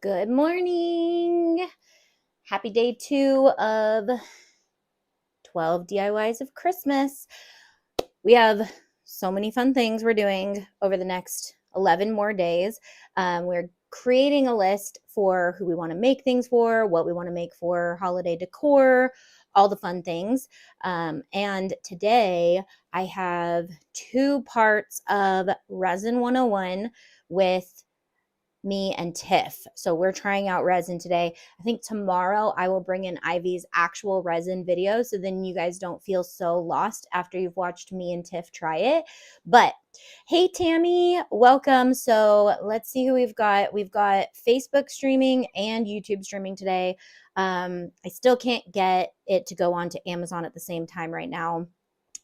Good morning. Happy day 2 of 12 DIYs of Christmas. We have so many fun things we're doing over the next 11 more days. We're creating a list for who we want to make things for, what we want to make for holiday decor, all the fun things. And today I have 2 parts of Resin 101 with me and Tiff. So we're trying out resin today. I think tomorrow I will bring in Ivy's actual resin video, so then you guys don't feel so lost after you've watched me and Tiff try it. But hey, Tammy, welcome. So let's see who we've got. We've got Facebook streaming and YouTube streaming today. I still can't get it to go on to Amazon at the same time right now.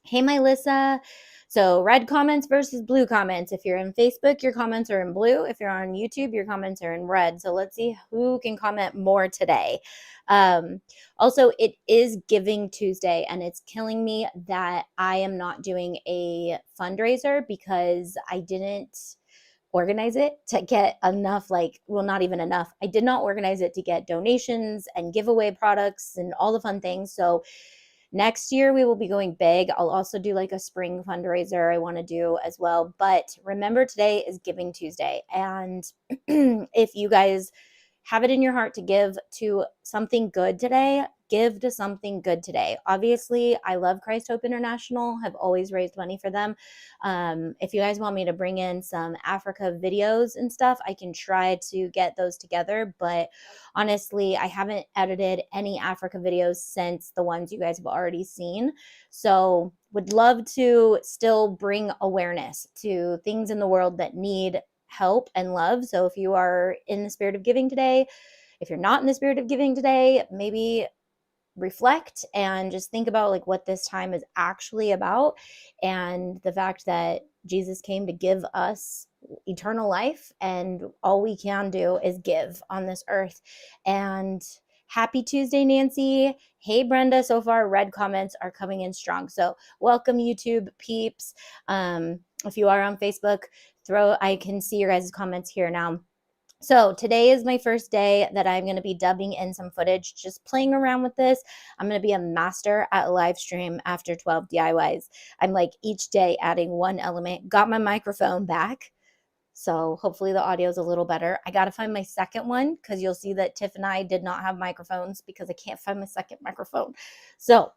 Hey, Melissa. So red comments versus blue comments. If you're in Facebook, your comments are in blue. If you're on YouTube, your comments are in red. So let's see who can comment more today. Also, it is Giving Tuesday, and it's killing me that I am not doing a fundraiser because I didn't organize it to get enough, not even enough. I did not organize it to get donations and giveaway products and all the fun things. So next year, we will be going big. I'll also do like a spring fundraiser I want to do as well. But remember, today is Giving Tuesday. And if you guys have it in your heart to give to something good today, give to something good today. Obviously, I love Christ Hope International, have always raised money for them. If you guys want me to bring in some Africa videos and stuff, I can try to get those together. But honestly, I haven't edited any Africa videos since the ones you guys have already seen. So would love to still bring awareness to things in the world that need help and love. So if you are in the spirit of giving today, if you're not in the spirit of giving today, maybe reflect and just think about like what this time is actually about, and the fact that Jesus came to give us eternal life, and all we can do is give on this earth. And happy Tuesday, Nancy. Hey, Brenda. So far, red comments are coming in strong. So welcome, YouTube peeps. If you are on Facebook, I can see your guys' comments here now. So today is my first day that I'm going to be dubbing in some footage, just playing around with this. I'm going to be a master at live stream after 12 DIYs. I'm like each day adding one element. Got my microphone back, so hopefully the audio is a little better. I got to find my second one because you'll see that Tiff and I did not have microphones because I can't find my second microphone. So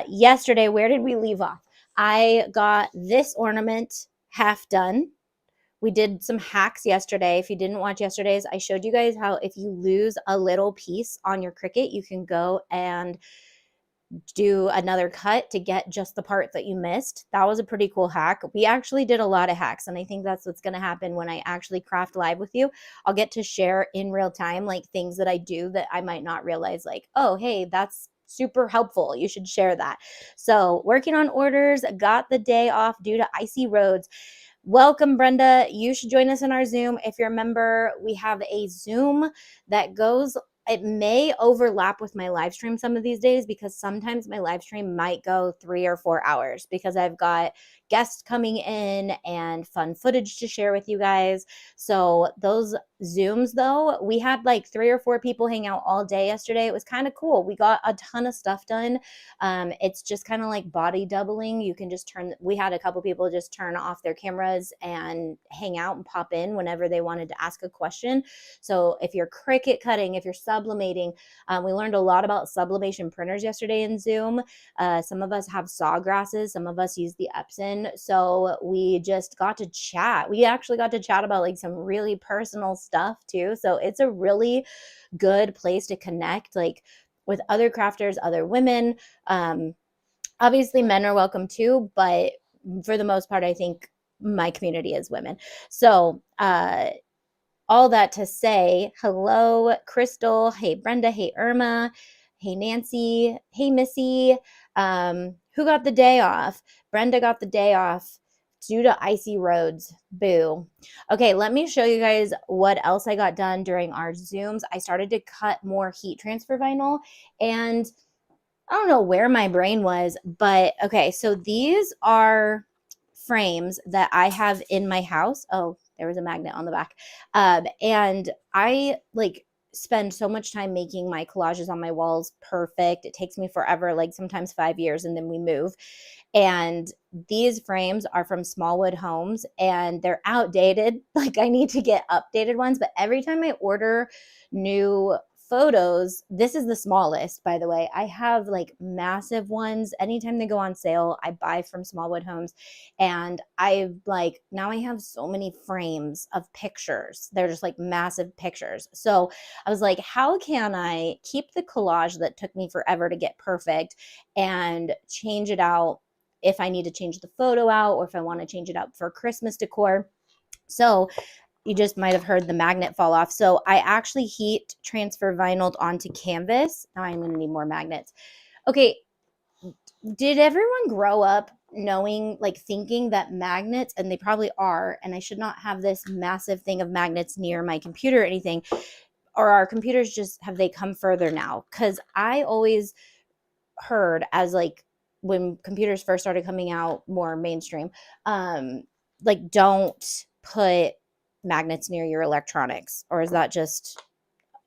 yesterday, where did we leave off? I got this ornament half done. We did some hacks yesterday. If you didn't watch yesterday's, I showed you guys how if you lose a little piece on your Cricut, you can go and do another cut to get just the part that you missed. That was a pretty cool hack. We actually did a lot of hacks, and I think that's what's going to happen when I actually craft live with you. I'll get to share in real time like things that I do that I might not realize, like, oh, hey, that's super helpful. You should share that. So working on orders, got the day off due to icy roads. Welcome, Brenda. You should join us in our Zoom. If you're a member, we have a Zoom that goes, it may overlap with my live stream some of these days because sometimes my live stream might go 3 or 4 hours because I've got guests coming in and fun footage to share with you guys. So those Zooms, though, we had like 3 or 4 people hang out all day yesterday. It was kind of cool. We got a ton of stuff done. It's just kind of like body doubling. You can just we had a couple people just turn off their cameras and hang out and pop in whenever they wanted to ask a question. So if you're Cricut cutting, if you're sublimating, we learned a lot about sublimation printers yesterday in Zoom. Some of us have Sawgrasses, some of us use the Epson. So we just got to chat. We actually got to chat about like some really personal stuff too. So it's a really good place to connect, like with other crafters, other women. Obviously men are welcome too, but for the most part, I think my community is women. So, all that to say, hello, Crystal. Hey, Brenda. Hey, Irma. Hey, Nancy. Hey, Missy. Who got the day off? Brenda got the day off due to icy roads. Boo. Okay, let me show you guys what else I got done during our Zooms. I started to cut more heat transfer vinyl, and I don't know where my brain was, but okay, so these are frames that I have in my house. Oh, there was a magnet on the back. And I like spend so much time making my collages on my walls perfect. It takes me forever, like sometimes 5 years, and then we move. And these frames are from Smallwood Homes and they're outdated. Like I need to get updated ones, but every time I order new photos, this is the smallest, by the way. I have like massive ones. Anytime they go on sale, I buy from Smallwood Homes. And I like, now I have so many frames of pictures. They're just like massive pictures. So I was like, how can I keep the collage that took me forever to get perfect and change it out if I need to change the photo out, or if I want to change it out for Christmas decor? So you just might have heard the magnet fall off. So I actually heat transfer vinyled onto canvas. Now I'm going to need more magnets. Okay. Did everyone grow up knowing, like thinking that magnets, and they probably are, and I should not have this massive thing of magnets near my computer or anything, or our computers just, have they come further now? Because I always heard, as like when computers first started coming out more mainstream, like don't put magnets near your electronics, or is that just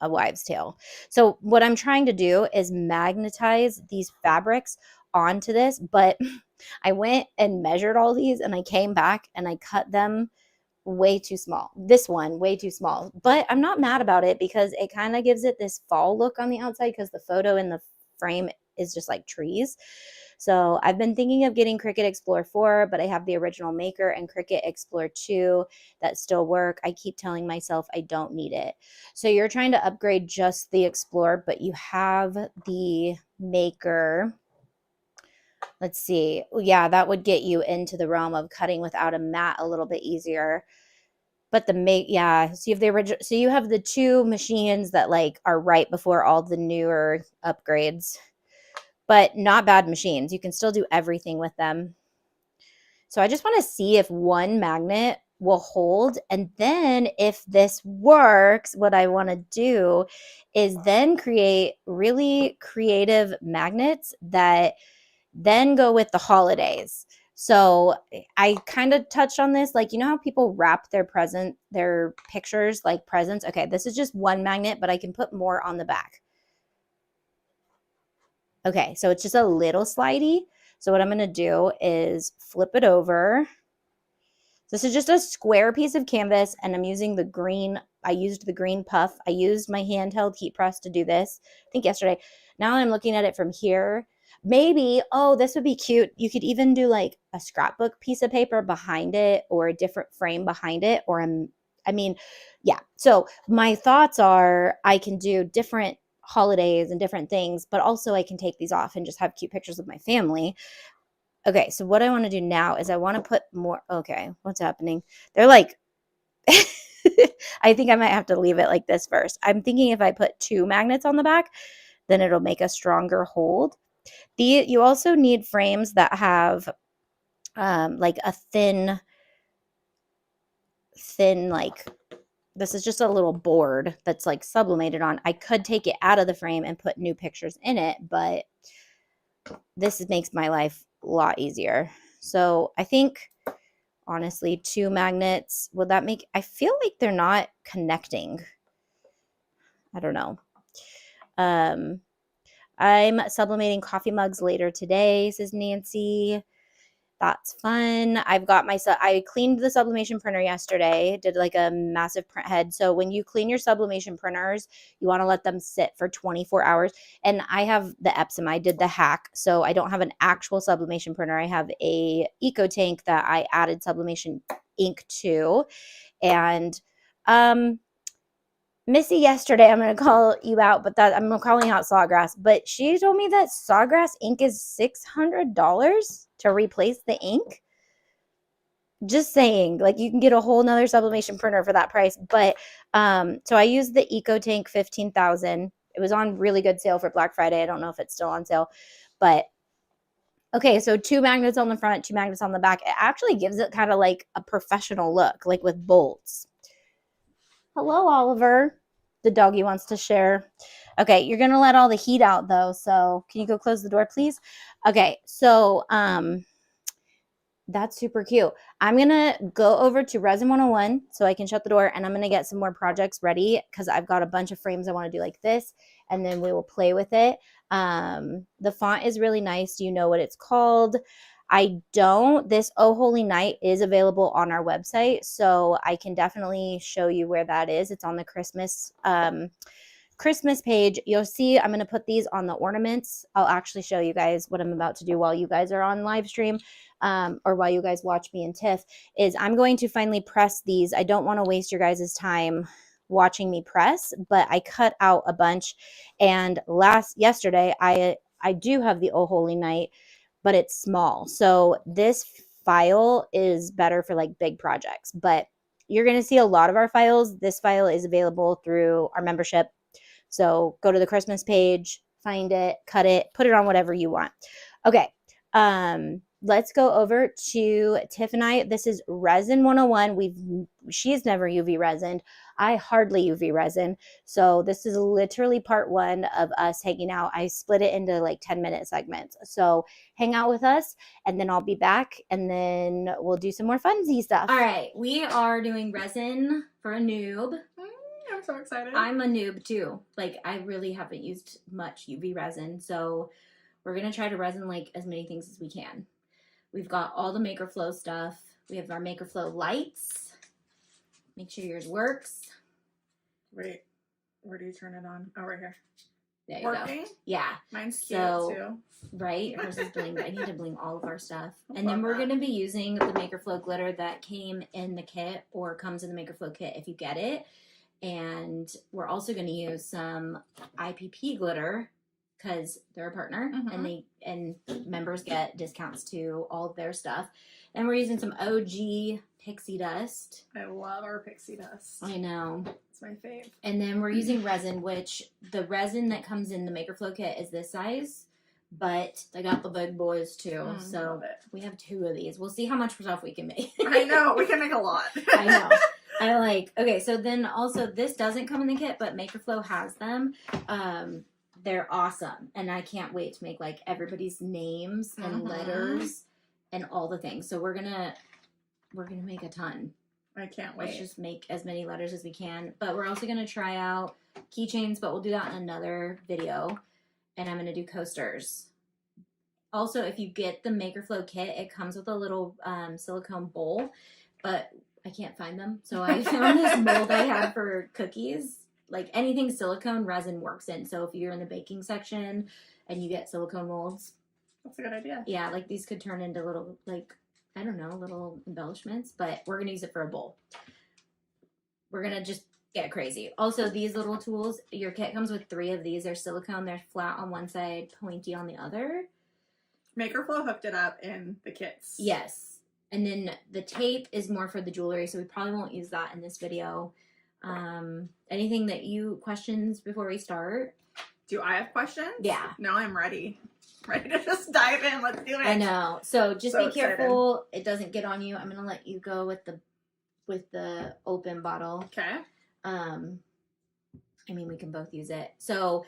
a wives' tale? So what I'm trying to do is magnetize these fabrics onto this, but I went and measured all these and I came back and I cut them way too small. This one way too small, but I'm not mad about it because it kind of gives it this fall look on the outside, because the photo in the frame is just like trees. So I've been thinking of getting Cricut Explore 4, but I have the original Maker and Cricut Explore 2 that still work. I keep telling myself I don't need it. So you're trying to upgrade just the Explore, but you have the Maker. Let's see. Yeah, that would get you into the realm of cutting without a mat a little bit easier. But yeah, so you have the original, so you have the two machines that like are right before all the newer upgrades, but not bad machines. You can still do everything with them. So I just want to see if one magnet will hold. And then if this works, what I want to do is then create really creative magnets that then go with the holidays. So I kind of touched on this, like, you know how people wrap their pictures like presents? Okay, this is just one magnet, but I can put more on the back. Okay, so it's just a little slidey. So what I'm going to do is flip it over. This is just a square piece of canvas, and I'm using the green. I used the green puff. I used my handheld heat press to do this, I think yesterday. Now I'm looking at it from here. Maybe, oh, this would be cute. You could even do like a scrapbook piece of paper behind it, or a different frame behind it, or I mean, yeah. So my thoughts are I can do different holidays and different things, but also I can take these off and just have cute pictures of my family. Okay, so what I want to do now is I want to put more. Okay, what's happening? They're like, I think I might have to leave it like this first. I'm thinking if I put 2 magnets on the back, then it'll make a stronger hold. You also need frames that have like a thin, like, this is just a little board that's like sublimated on. I could take it out of the frame and put new pictures in it, but this makes my life a lot easier. So I think, honestly, 2 magnets, would that make, I feel like they're not connecting. I don't know. I'm sublimating coffee mugs later today, says Nancy. That's fun. I cleaned the sublimation printer yesterday, did like a massive print head. So when you clean your sublimation printers, you want to let them sit for 24 hours. And I have the Epsom. I did the hack. So I don't have an actual sublimation printer. I have a eco tank that I added sublimation ink to. And Missy yesterday, I'm going to call you out, but I'm calling out Sawgrass, but she told me that Sawgrass ink is $600 to replace the ink. Just saying, like, you can get a whole nother sublimation printer for that price. But so I used the Eco Tank 15,000. It was on really good sale for Black Friday. I don't know if it's still on sale, but okay, so 2 magnets on the front, 2 magnets on the back. It actually gives it kind of like a professional look, like with bolts. Hello, Oliver. The doggy wants to share. Okay, you're going to let all the heat out, though. So can you go close the door, please? Okay, so That's super cute. I'm going to go over to Resin 101 so I can shut the door, and I'm going to get some more projects ready because I've got a bunch of frames I want to do like this, and then we will play with it. The font is really nice. Do you know what it's called? I don't. This Oh Holy Night is available on our website, so I can definitely show you where that is. It's on the Christmas page. You'll see I'm going to put these on the ornaments. I'll actually show you guys what I'm about to do while you guys are on live stream, or while you guys watch me and Tiff, is I'm going to finally press these. I don't want to waste your guys' time watching me press, but I cut out a bunch, and yesterday I do have the Oh Holy Night, but it's small. So this file is better for like big projects, but you're going to see a lot of our files. This file is available through our membership. So go to the Christmas page, find it, cut it, put it on whatever you want. Okay. Let's go over to Tiff and I. This is Resin 101. She's never UV resined. I hardly UV resin. So this is literally part one of us hanging out. I split it into like 10-minute segments. So hang out with us, and then I'll be back, and then we'll do some more funsy stuff. All right. We are doing resin for a noob. I'm so excited. I'm a noob too. Like, I really haven't used much UV resin, so we're going to try to resin like as many things as we can. We've got all the Makerflo stuff. We have our Makerflo lights. Make sure yours works. Wait, where do you turn it on? Oh, right here. There you Working? go. Yeah. Mine's cute too. Right? Hers is bling. I need to bling all of our stuff. And then we're going to be using the Makerflo glitter that came in the kit, or comes in the Makerflo kit if you get it. And we're also going to use some IPP glitter because they're a partner, and members get discounts to all of their stuff. And we're using some OG pixie dust. I love our pixie dust. I know. It's my fave. And then we're using resin, which the resin that comes in the Makerflo kit is this size, but they got the big boys too. So we have 2 of these. We'll see how much stuff we can make. I know. We can make a lot. I know. Okay, so then also this doesn't come in the kit, but Makerflo has them. They're awesome, and I can't wait to make like everybody's names and letters and all the things. So we're gonna make a ton. I can't wait. Let's just make as many letters as we can. But we're also gonna try out keychains, but we'll do that in another video. And I'm gonna do coasters. Also, if you get the Makerflo kit, it comes with a little silicone bowl, but I can't find them. So I found this mold I had for cookies. Like anything silicone, resin works in. So if you're in the baking section and you get silicone molds. That's a good idea. Yeah, like these could turn into little, like, I don't know, little embellishments. But we're going to use it for a bowl. We're going to just get crazy. Also, these little tools, your kit comes with 3 of these. They're silicone. They're flat on one side, pointy on the other. Makerflo hooked it up in the kits. Yes. And then the tape is more for the jewelry, so we probably won't use that in this video. Anything that questions before we start? Do I have questions? Yeah. No, I'm ready. Ready to just dive in. Let's do it. I know. So just So be careful it doesn't get on you. I'm gonna let you go with the open bottle. Okay. I mean, we can both use it. So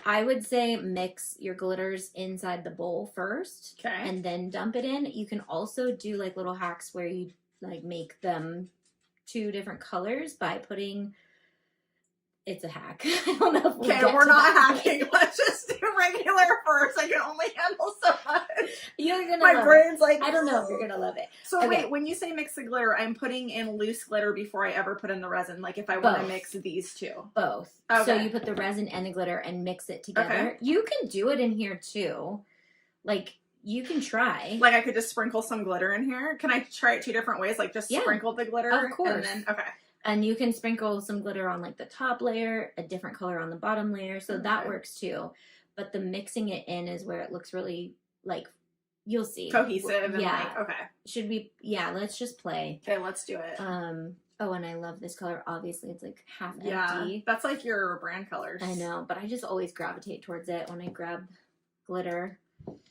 I would say mix your glitters inside the bowl first. Okay. And then dump it in. You can also do like little hacks where you like make them 2 different colors by putting. It's a hack. I don't know if we're not hacking. Let's just do regular first. I can only handle so much. You're gonna My brain's like, I don't know if you're gonna love it. So wait, when you say mix the glitter, I'm putting in loose glitter before I ever put in the resin. Like if I want to mix these 2. Both. Okay. So you put the resin and the glitter and mix it together. Okay. You can do it in here too. Like you can try. Like I could just sprinkle some glitter in here. Can I try it 2 different ways? Like just sprinkle the glitter. Of course. And then, okay. And you can sprinkle some glitter on like the top layer, a different color on the bottom layer. So that works too. But the mixing it in is where it looks really like, you'll see. Cohesive. And like, okay. Should we, let's just play. Okay, let's do it. Oh, and I love this color. Obviously, it's like half empty. Yeah, that's like your brand colors. I know, but I just always gravitate towards it when I grab glitter.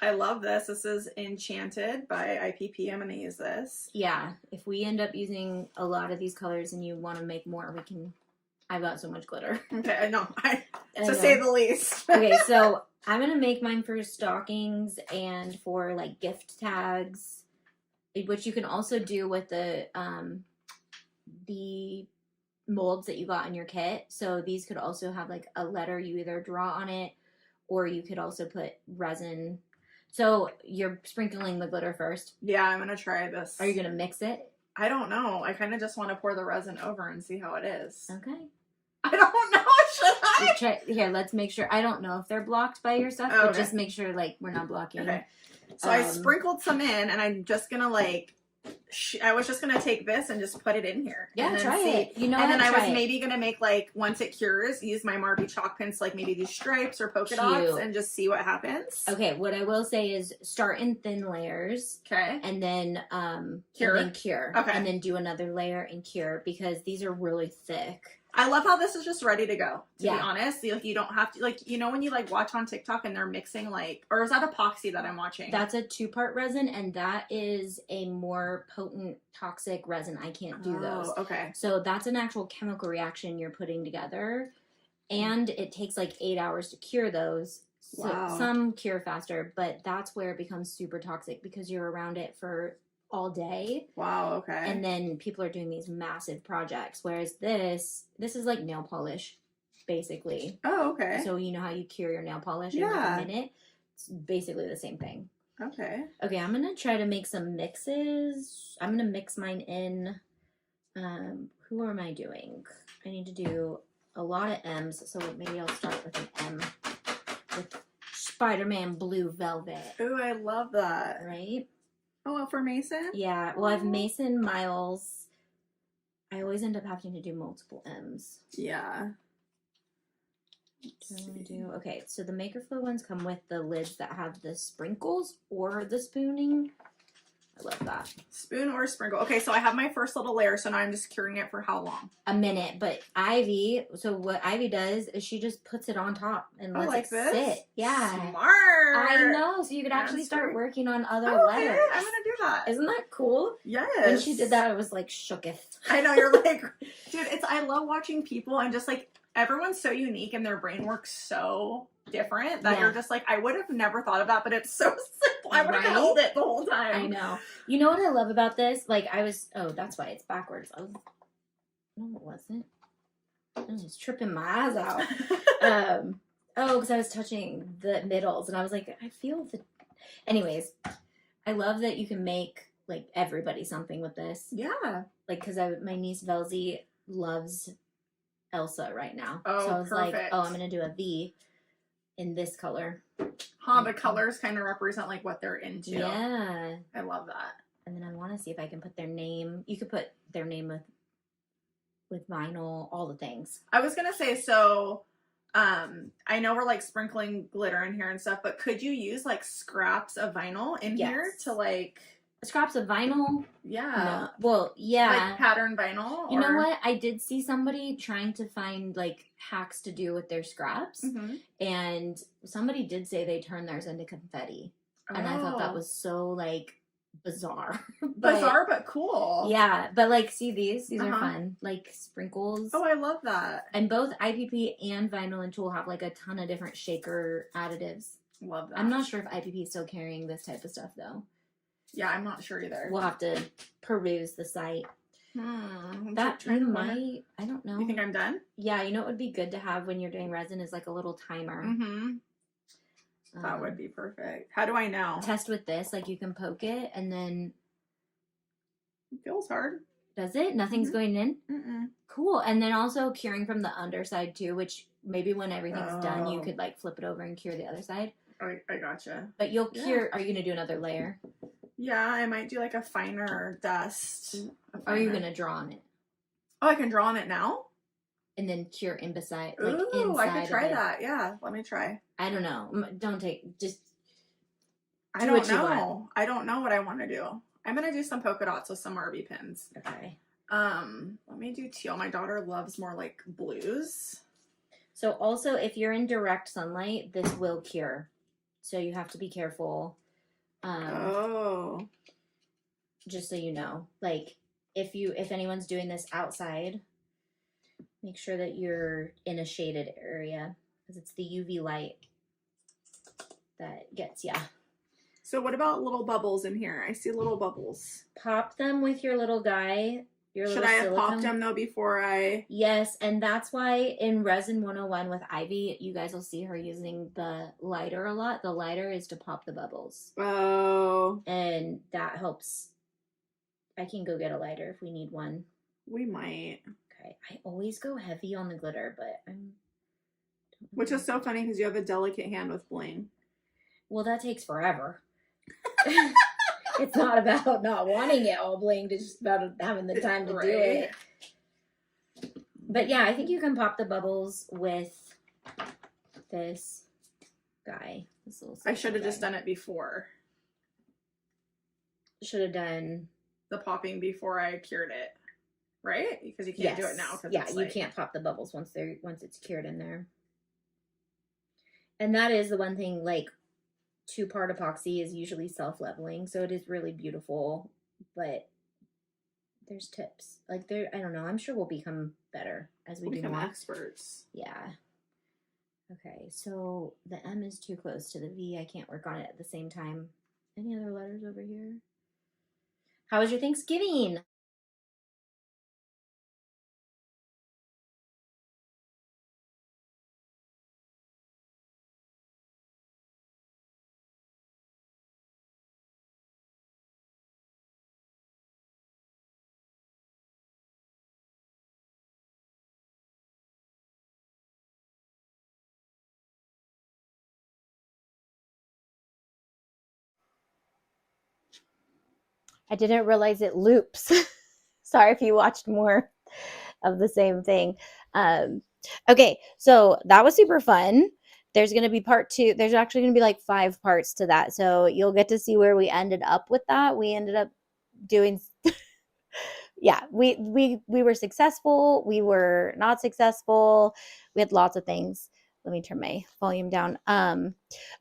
I love this. This is Enchanted by IPP. I'm going to use this. Yeah. If we end up using a lot of these colors and you want to make more, we can. I've got so much glitter. Okay. I know. To say the least. Okay. So I'm going to make mine for stockings and for like gift tags. which you can also do with the molds that you got in your kit. So these could also have like a letter you either draw on it, or you could also put resin. So you're sprinkling the glitter first. Yeah, I'm gonna try this. Are you gonna mix it? I don't know. I kind of just want to pour the resin over and see how it is. Okay. I don't know. Should I? Here, let's make sure. I don't know if they're blocked by your stuff, but just make sure like we're not blocking. Okay. So I sprinkled some in, and I'm just gonna like. I was just gonna take this and just put it in here. Yeah, try it. You know, and then I was maybe gonna make like once it cures, use my Marby chalk pens, like maybe these stripes or polka dots, and just see what happens. Okay, what I will say is start in thin layers. Okay. And then cure. And then cure. Okay. And then do another layer and cure because these are really thick. I love how this is just ready to go, to be honest. Like, you don't have to, like, you know when you, like, watch on TikTok and they're mixing, like, or is that epoxy that I'm watching? That's a 2-part resin, and that is a more potent, toxic resin. I can't do those. Okay. So that's an actual chemical reaction you're putting together, and it takes, like, 8 hours to cure those. So some cure faster, but that's where it becomes super toxic because you're around it for all day. Wow, okay. And then people are doing these massive projects, whereas this is like nail polish, basically. Oh, okay. So you know how you cure your nail polish in like a minute? It's basically the same thing. Okay. Okay, I'm going to try to make some mixes. I'm going to mix mine in. Who am I doing? I need to do a lot of M's, so maybe I'll start with an M. With Spider-Man Blue Velvet. Ooh, I love that. Right? Oh, for Mason? Yeah. Well, I have Mason, Miles. I always end up having to do multiple M's. Yeah. Okay, so the Makerflo ones come with the lids that have the sprinkles or the spooning. I love that. Spoon or sprinkle. Okay, so I have my first little layer, so now I'm just curing it for how long? A minute. But Ivy, so what Ivy does is she just puts it on top and lets it sit. Yeah. Smart. I know. So you could actually start working on other letters. I'm going to do that. Isn't that cool? Yes. When she did that, I was like shooketh. I know. You're like, dude, I love watching people and just like, everyone's so unique and their brain works so different that you're just like, I would have never thought of that, but it's so simple. I would have held it the whole time. I know. You know what I love about this? Like that's why it's backwards. No, it wasn't. I was just tripping my eyes out. Because I was touching the middles and I was like, I feel the... Anyways, I love that you can make like everybody something with this. Yeah. Like, because my niece Velzy loves Elsa right now. Oh, so I was perfect. like, I'm going to do a V in this color. The colors kind of represent like what they're into. Yeah. I love that. And then I want to see if I can put their name. You could put their name with vinyl, all the things. I was going to say, so I know we're like sprinkling glitter in here and stuff, but could you use like scraps of vinyl in here to like... Scraps of vinyl? Yeah. No. Well, yeah. Like pattern vinyl? You know what? I did see somebody trying to find like hacks to do with their scraps. Mm-hmm. And somebody did say they turned theirs into confetti. And I thought that was so like bizarre. Bizarre but cool. Yeah. But like, see these are fun. Like sprinkles. Oh, I love that. And both IPP and Vinyl and Tool have like a ton of different shaker additives. Love that. I'm not sure if IPP is still carrying this type of stuff though. Yeah, I'm not sure either. We'll have to peruse the site. That might, I don't know. You think I'm done? Yeah, you know what would be good to have when you're doing resin is like a little timer. Mm-hmm. That would be perfect. How do I know? Test with this, like you can poke it and then... It feels hard. Does it? Nothing's going in? Mm-mm. Cool. And then also curing from the underside too, which maybe when everything's done, you could like flip it over and cure the other side. I gotcha. But you'll cure... Are you going to do another layer? Yeah, I might do like a finer dust. Are you going to draw on it? Oh, I can draw on it now? And then cure in beside, like inside I could try that. Yeah, let me try. I don't know. I don't know. I don't know what I want to do. I'm going to do some polka dots with some Marby pins. Okay. Let me do teal. My daughter loves more like blues. So also, if you're in direct sunlight, this will cure. So you have to be careful. Just so you know, like if anyone's doing this outside, make sure that you're in a shaded area because it's the UV light that gets ya. So what about little bubbles in here? I see little bubbles. Pop them with your little guy. Should I have popped them though before I? Yes, and that's why in Resin 101 with Ivy, you guys will see her using the lighter a lot. The lighter is to pop the bubbles. Oh. And that helps. I can go get a lighter if we need one. We might. Okay. I always go heavy on the glitter, but I'm... Which is so funny because you have a delicate hand with bling. Well, that takes forever. It's not about not wanting it all blinged. It's just about having the time to do it. But yeah, I think you can pop the bubbles with this guy. This little I should have just done it before. Should have done the popping before I cured it, right? Because you can't do it now. Yeah, you can't pop the bubbles once it's cured in there. And that is the one thing, like, 2-part epoxy is usually self-leveling, so it is really beautiful, but there's tips. Like, I don't know, I'm sure we'll become better as we do more. Experts. Yeah. Okay, so the M is too close to the V. I can't work on it at the same time. Any other letters over here? How was your Thanksgiving? I didn't realize it loops. Sorry if you watched more of the same thing. Okay, so that was super fun. There's going to be part 2. There's actually going to be like 5 parts to that. So you'll get to see where we ended up with that. We ended up doing yeah, we were successful. We were not successful. We had lots of things. Let me turn my volume down.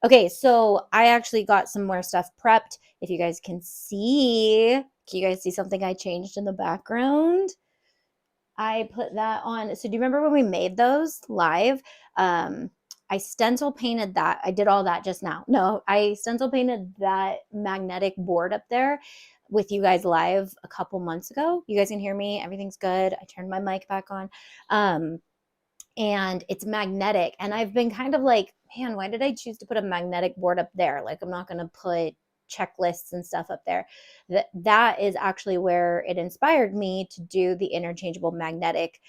Okay, so I actually got some more stuff prepped. If you guys can you guys see something I changed in the background? I put that on. So do you remember when we made those live? I stencil painted that. I did all that just now. No, I stencil painted that magnetic board up there with you guys live a couple months ago. You guys can hear me. Everything's good. I turned my mic back on. And it's magnetic. And I've been kind of like, man, why did I choose to put a magnetic board up there? Like, I'm not going to put checklists and stuff up there. That is actually where it inspired me to do the interchangeable magnetic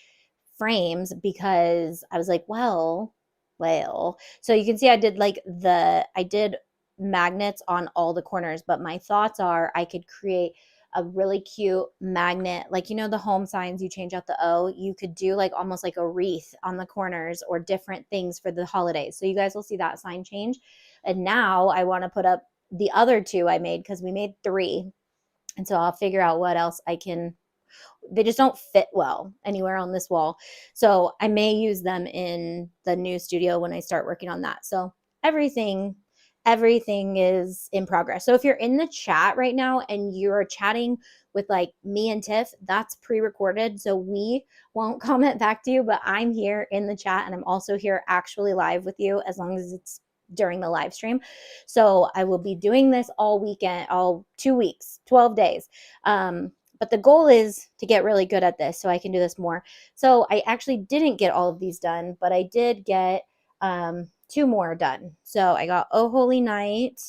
frames, because I was like, well, so you can see I did magnets on all the corners, but my thoughts are I could create a really cute magnet, like, you know, the home signs, you change out the O, you could do like almost like a wreath on the corners or different things for the holidays. So you guys will see that sign change. And now I want to put up the other 2 I made, because we made 3. And so I'll figure out what else I can. They just don't fit well anywhere on this wall. So I may use them in the new studio when I start working on that. So everything is in progress. So if you're in the chat right now and you're chatting with like me and Tiff, that's pre-recorded. So we won't comment back to you, but I'm here in the chat and I'm also here actually live with you as long as it's during the live stream. So I will be doing this all weekend, all 2 weeks, 12 days. But the goal is to get really good at this so I can do this more. So I actually didn't get all of these done, but I did get 2 more done. So I got Oh Holy Night,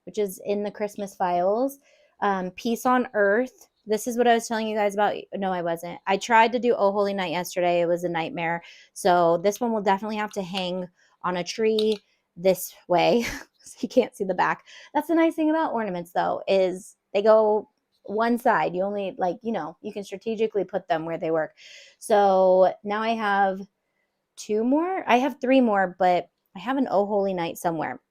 which is in the Christmas files. Peace on Earth. This is what I was telling you guys about. No, I wasn't. I tried to do Oh Holy Night yesterday. It was a nightmare. So this one will definitely have to hang on a tree this way. So you can't see the back. That's the nice thing about ornaments, though, is they go one side. You only, like, you know, you can strategically put them where they work. So now I have 2 more. I have 3 more, but I have an Oh Holy Night somewhere.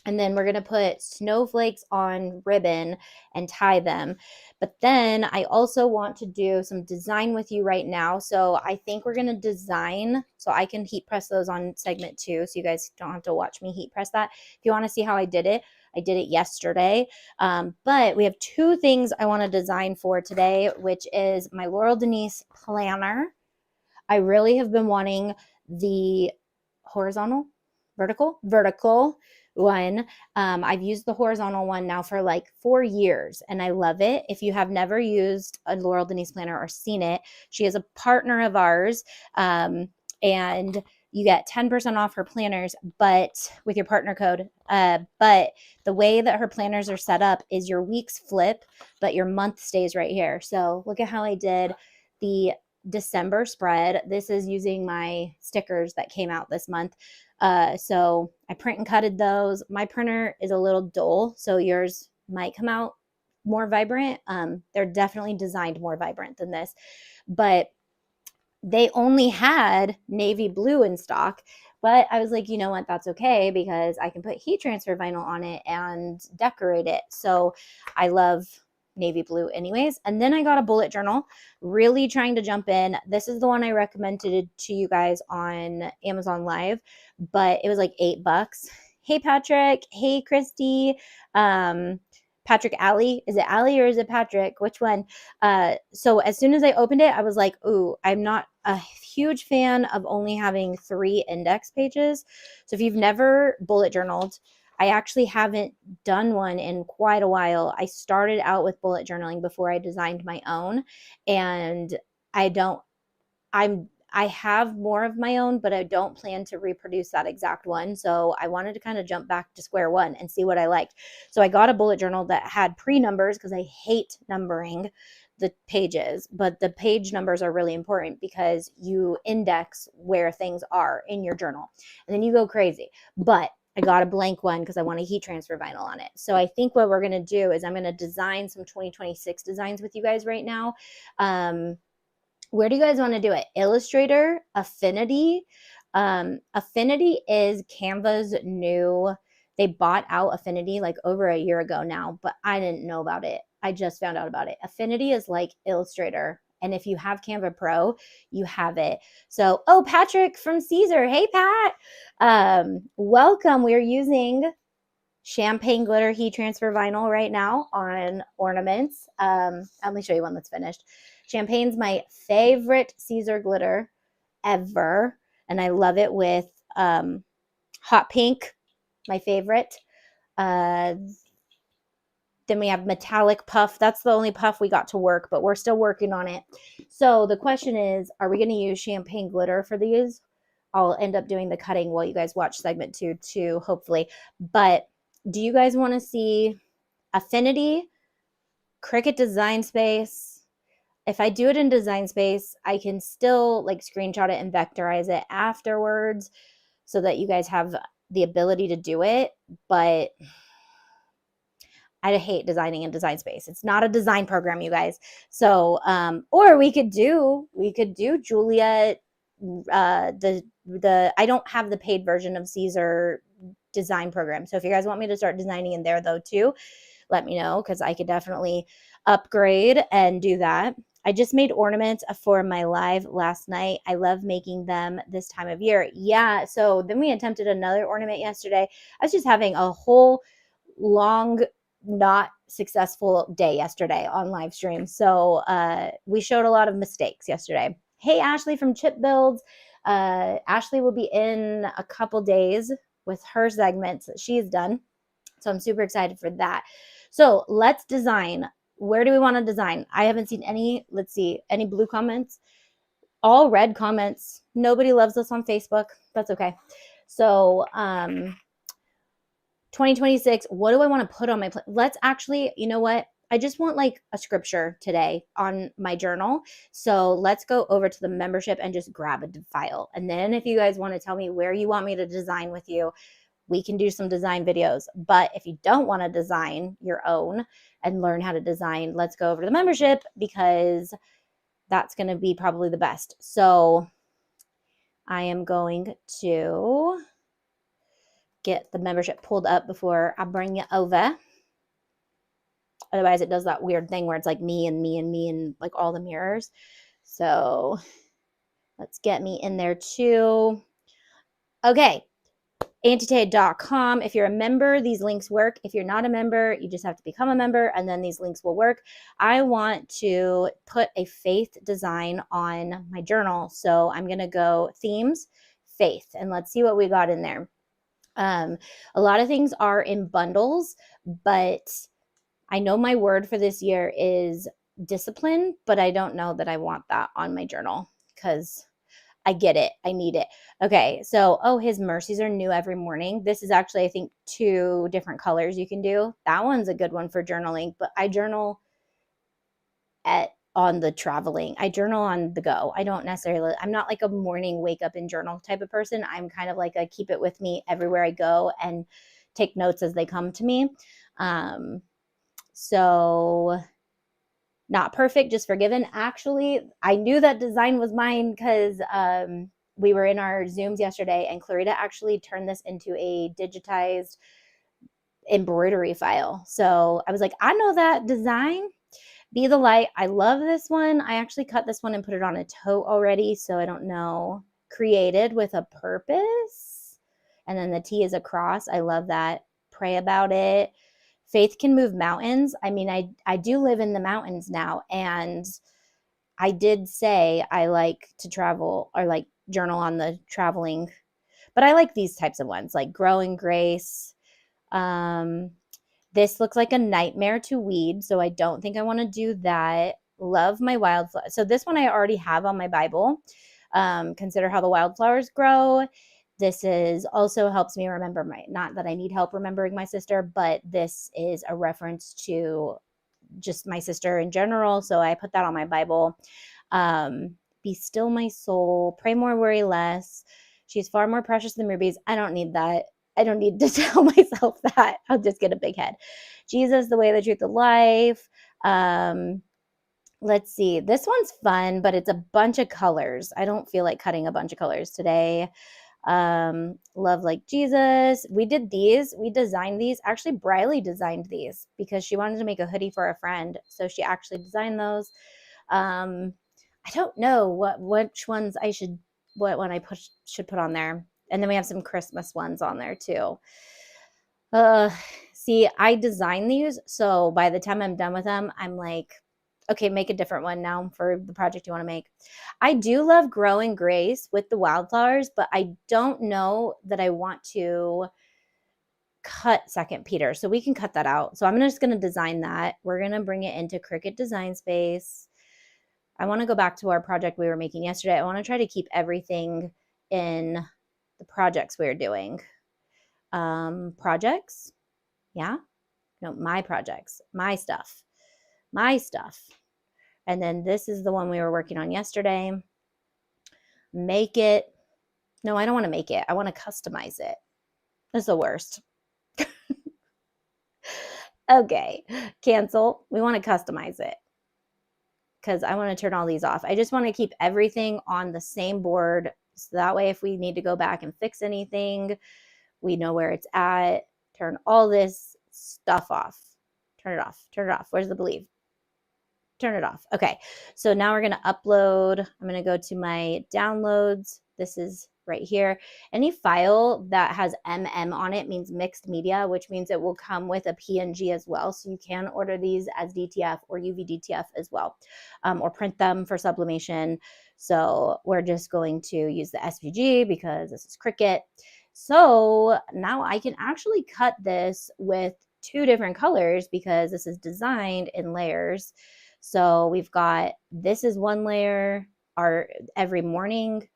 And then we're going to put snowflakes on ribbon and tie them. But then I also want to do some design with you right now. So I think we're going to design, so I can heat press those on segment 2. So you guys don't have to watch me heat press that. If you want to see how I did it yesterday. But we have 2 things I want to design for today, which is my Laurel Denise planner. I really have been wanting the vertical one. I've used the horizontal one now for like 4 years and I love it. If you have never used a Laurel Denise planner or seen it, she is a partner of ours, and you get 10% off her planners, but with your partner code. But the way that her planners are set up is your weeks flip, but your month stays right here. So look at how I did the December spread. This is using my stickers that came out this month. So I print and cutted those. My printer is a little dull, so yours might come out more vibrant. They're definitely designed more vibrant than this, but they only had navy blue in stock. But I was like, you know what, that's okay because I can put heat transfer vinyl on it and decorate it. So I love navy blue anyways. And then I got a bullet journal, really trying to jump in. This is the one I recommended to you guys on Amazon Live, but it was like $8. Hey, Patrick. Hey, Christy. Patrick Alley. Is it Alley or is it Patrick? Which one? So as soon as I opened it, I was like, ooh, I'm not a huge fan of only having 3 index pages. So if you've never bullet journaled, I actually haven't done one in quite a while. I started out with bullet journaling before I designed my own, and I have more of my own, but I don't plan to reproduce that exact one. So I wanted to kind of jump back to square one and see what I liked. So I got a bullet journal that had pre-numbers because I hate numbering the pages, but the page numbers are really important because you index where things are in your journal and then you go crazy. But I got a blank one because I want a heat transfer vinyl on it. So I think what we're going to do is I'm going to design some 2026 designs with you guys right now. Where do you guys want to do it? Illustrator, Affinity. Affinity is Canva's new, they bought out Affinity like over a year ago now, but I didn't know about it. I just found out about it. Affinity is like Illustrator. And if you have Canva Pro, you have it. So, oh, Patrick from Siser. Hey, Pat. Welcome. We're using champagne glitter heat transfer vinyl right now on ornaments. Let me show you one that's finished. Champagne's my favorite Siser glitter ever, and I love it with hot pink, my favorite. Then we have metallic puff. That's the only puff we got to work, but we're still working on it. So the question is, are we going to use champagne glitter for these? I'll end up doing the cutting while you guys watch segment 2 too, hopefully. But do you guys want to see Affinity, Cricut Design Space? If I do it in Design Space, I can still like screenshot it and vectorize it afterwards so that you guys have the ability to do it. But I hate designing in Design Space. It's not a design program, you guys. So, or we could do Julia. I don't have the paid version of Siser design program. So if you guys want me to start designing in there though too, let me know because I could definitely upgrade and do that. I just made ornaments for my live last night. I love making them this time of year. Yeah, so then we attempted another ornament yesterday. I was just having a whole long, not successful day yesterday on live stream. So we showed a lot of mistakes yesterday. Hey, Ashley from Chip Builds. Ashley will be in a couple days with her segments that she's done. So I'm super excited for that. So let's design. Where do we want to design? I haven't seen any, let's see, any blue comments. All red comments. Nobody loves us on Facebook. That's okay. So 2026, what do I want to put on my plate? Let's actually, you know what? I just want like a scripture today on my journal. So let's go over to the membership and just grab a file. And then if you guys want to tell me where you want me to design with you, we can do some design videos. But if you don't want to design your own and learn how to design, let's go over to the membership because that's going to be probably the best. So I am going to get the membership pulled up before I bring you over. Otherwise it does that weird thing where it's like me and me and me and like all the mirrors. So let's get me in there too. Okay. Antitade.com. If you're a member, these links work. If you're not a member, you just have to become a member and then these links will work. I want to put a faith design on my journal. So I'm going to go themes, faith, and let's see what we got in there. A lot of things are in bundles, but I know my word for this year is discipline, but I don't know that I want that on my journal because I get it. I need it. Okay. So, his mercies are new every morning. This is actually, I think, 2 different colors you can do. That one's a good one for journaling, but I journal on the traveling. I journal on the go. I'm not like a morning wake up and journal type of person. I'm kind of like a keep it with me everywhere I go and take notes as they come to me. So not perfect, just forgiven. Actually, I knew that design was mine because we were in our Zooms yesterday and Clarita actually turned this into a digitized embroidery file. So I was like, I know that design. Be the Light. I love this one. I actually cut this one and put it on a tote already. So I don't know. Created with a purpose. And then the T is a cross. I love that. Pray about it. Faith can move mountains. I mean, I do live in the mountains now. And I did say I like to travel or like journal on the traveling. But I like these types of ones like Grow in Grace. This looks like a nightmare to weed, so I don't think I want to do that. Love my wildflowers. So this one I already have on my Bible. Consider how the wildflowers grow. This is also helps me remember not that I need help remembering my sister, but this is a reference to just my sister in general. So I put that on my Bible. Be still my soul. Pray more, worry less. She's far more precious than rubies. I don't need that. I don't need to tell myself that. I'll just get a big head. Jesus, the way, the truth, the life. Let's see. This one's fun, but it's a bunch of colors. I don't feel like cutting a bunch of colors today. Love like Jesus. We did these. We designed these. Actually, Briley designed these because she wanted to make a hoodie for a friend. So she actually designed those. I don't know which ones what one I should put on there. And then we have some Christmas ones on there too. See, I designed these. So by the time I'm done with them, I'm like, okay, make a different one now for the project you want to make. I do love Grow in Grace with the wildflowers, but I don't know that I want to cut 2 Peter. So we can cut that out. So I'm just going to design that. We're going to bring it into Cricut Design Space. I want to go back to our project we were making yesterday. I want to try to keep everything in the projects we were doing. Projects. Yeah. No, my projects, my stuff. And then this is the one we were working on yesterday. Make it. No, I don't want to make it. I want to customize it. That's the worst. Okay. Cancel. We want to customize it because I want to turn all these off. I just want to keep everything on the same board. So that way, if we need to go back and fix anything, we know where it's at. Turn all this stuff off. Turn it off. Turn it off. Where's the believe? Turn it off. Okay. So now we're going to upload. I'm going to go to my downloads. This is right here. Any file that has on it means mixed media, which means it will come with a PNG as well. So you can order these as DTF or UVDTF as well, or print them for sublimation. So we're just going to use the SVG because this is Cricut. So now I can actually cut this with 2 different colors because this is designed in layers. So we've got, this is one layer, our every morning.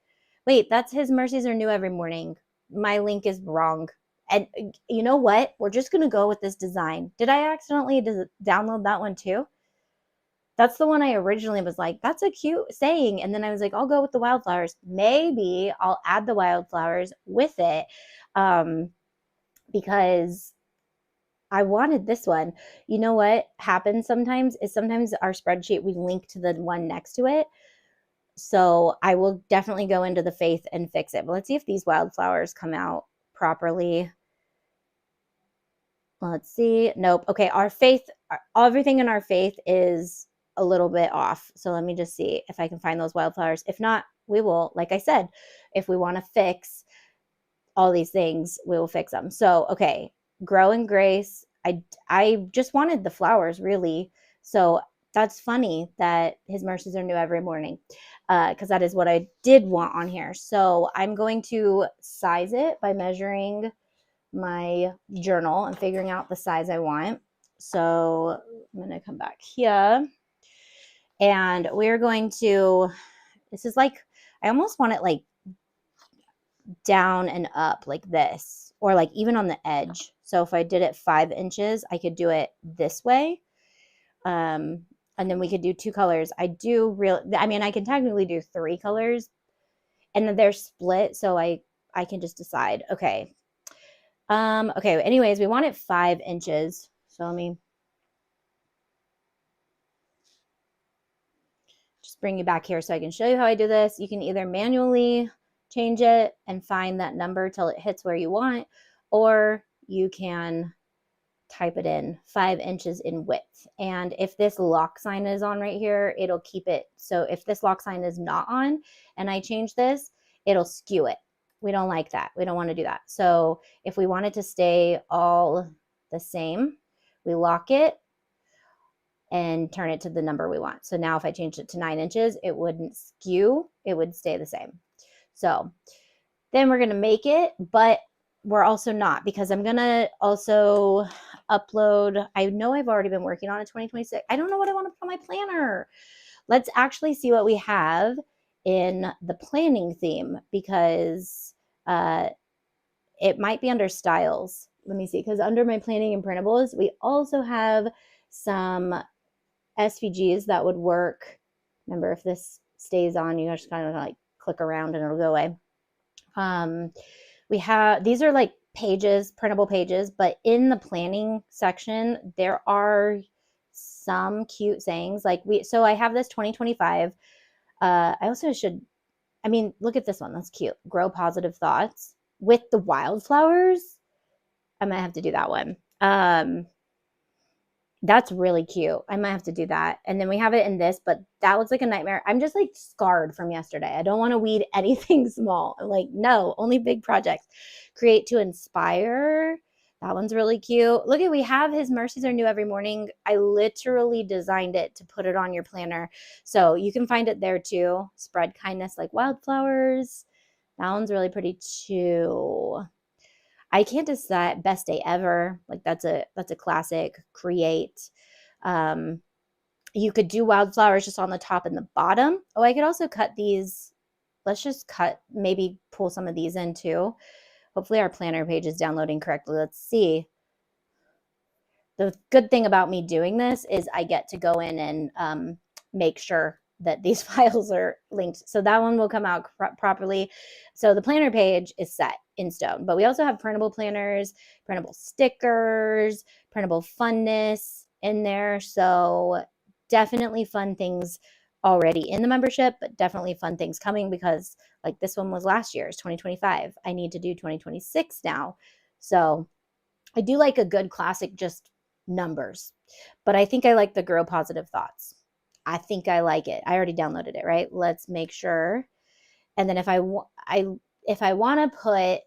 Wait, that's his mercies are new every morning. My link is wrong. And you know what? We're just going to go with this design. Did I accidentally download that one too? That's the one I originally was like, that's a cute saying. And then I was like, I'll go with the wildflowers. Maybe I'll add the wildflowers with it because I wanted this one. You know what happens sometimes is sometimes our spreadsheet, we link to the one next to it. So I will definitely go into the faith and fix it. But let's see if these wildflowers come out properly. Let's see. Nope. Okay. Our faith, everything in our faith is a little bit off. So let me just see if I can find those wildflowers. If not, we will, like I said, if we want to fix all these things, we will fix them. So, okay. Grow in Grace. I just wanted the flowers really. So that's funny that his mercies are new every morning because that is what I did want on here. So I'm going to size it by measuring my journal and figuring out the size I want. So I'm going to come back here and we're going to, this is like, I almost want it like down and up like this, or like even on the edge. So if I did it 5 inches, I could do it this way. And then we could do 2 colors. I mean, I can technically do 3 colors and then they're split. So I can just decide, okay. Okay. Anyways, we want it 5 inches. So let me just bring you back here so I can show you how I do this. You can either manually change it and find that number till it hits where you want, or you can type it in 5 inches in width. And if this lock sign is on right here, it'll keep it. So if this lock sign is not on and I change this, it'll skew it. We don't like that. We don't want to do that. So if we want it to stay all the same, we lock it and turn it to the number we want. So now if I changed it to 9 inches, it wouldn't skew. It would stay the same. So then we're going to make it, but we're also not, because I'm going to also upload. I know I've already been working on a 2026. I don't know what I want to put on my planner. Let's actually see what we have in the planning theme, because it might be under styles. Let me see, because under my planning and printables, we also have some SVGs that would work. Remember, if this stays on, you just kind of like click around and it'll go away. We have, these are like pages, printable pages, but in the planning section, there are some cute sayings. Like so I have this 2025. I also should, I mean, look at this one. That's cute. Grow positive thoughts with the wildflowers. I might have to do that one. That's really cute. I might have to do that. And then we have it in this, but that looks like a nightmare. I'm just like scarred from yesterday. I don't want to weed anything small. I'm like, no, only big projects. Create to inspire. That one's really cute. Look at, we have his mercies are new every morning. I literally designed it to put it on your planner. So you can find it there too. Spread kindness like wildflowers. That one's really pretty too. I can't decide. Best day ever. Like that's a classic. Create. You could do wildflowers just on the top and the bottom. Oh, I could also cut these. Let's just maybe pull some of these in too. Hopefully our planner page is downloading correctly. Let's see. The good thing about me doing this is I get to go in and make sure that these files are linked. So that one will come out properly. So the planner page is set in stone, but we also have printable planners, printable stickers, printable funness in there. So definitely fun things already in the membership, but definitely fun things coming, because like this one was last year's 2025. I need to do 2026 now. So I do like a good classic, just numbers, but I think I like the grow positive thoughts. I think I like it. I already downloaded it, right? Let's make sure. And then if I want to put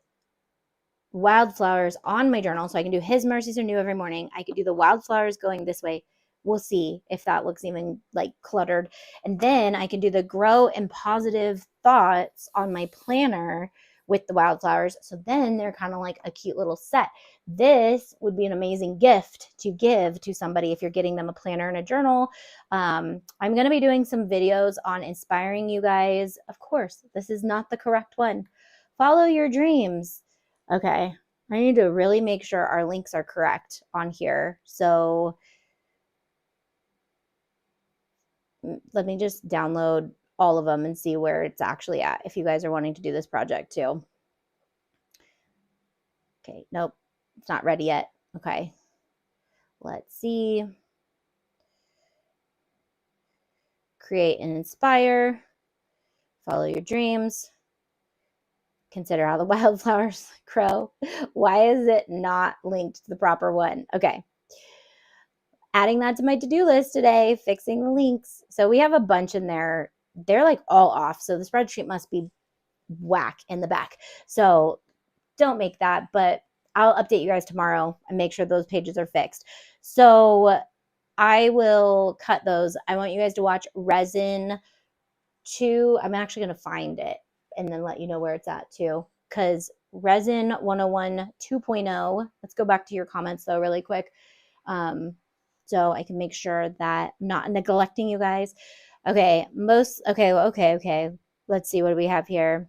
wildflowers on my journal, so I can do his mercies are new every morning, I could do the wildflowers going this way. We'll see if that looks even like cluttered. And then I can do the grow and positive thoughts on my planner with the wildflowers. So then they're kind of like a cute little set. This would be an amazing gift to give to somebody if you're getting them a planner and a journal. I'm going to be doing some videos on inspiring you guys. Of course, this is not the correct one. Follow your dreams. Okay, I need to really make sure our links are correct on here. So let me just download all of them and see where it's actually at if you guys are wanting to do this project too. Okay, nope, it's not ready yet. Okay, let's see. Create and inspire. Follow your dreams. Consider how the wildflowers grow. Why is it not linked to the proper one? Okay. Adding that to my to-do list today, fixing the links. So we have a bunch in there. They're like all off. So the spreadsheet must be whack in the back. So don't make that, but I'll update you guys tomorrow and make sure those pages are fixed. So I will cut those. I want you guys to watch Resin 2. I'm actually going to find it and then let you know where it's at too, because Resin 101 2.0. Let's go back to your comments though really quick. So I can make sure that I'm not neglecting you guys. Okay, okay. Let's see what do we have here.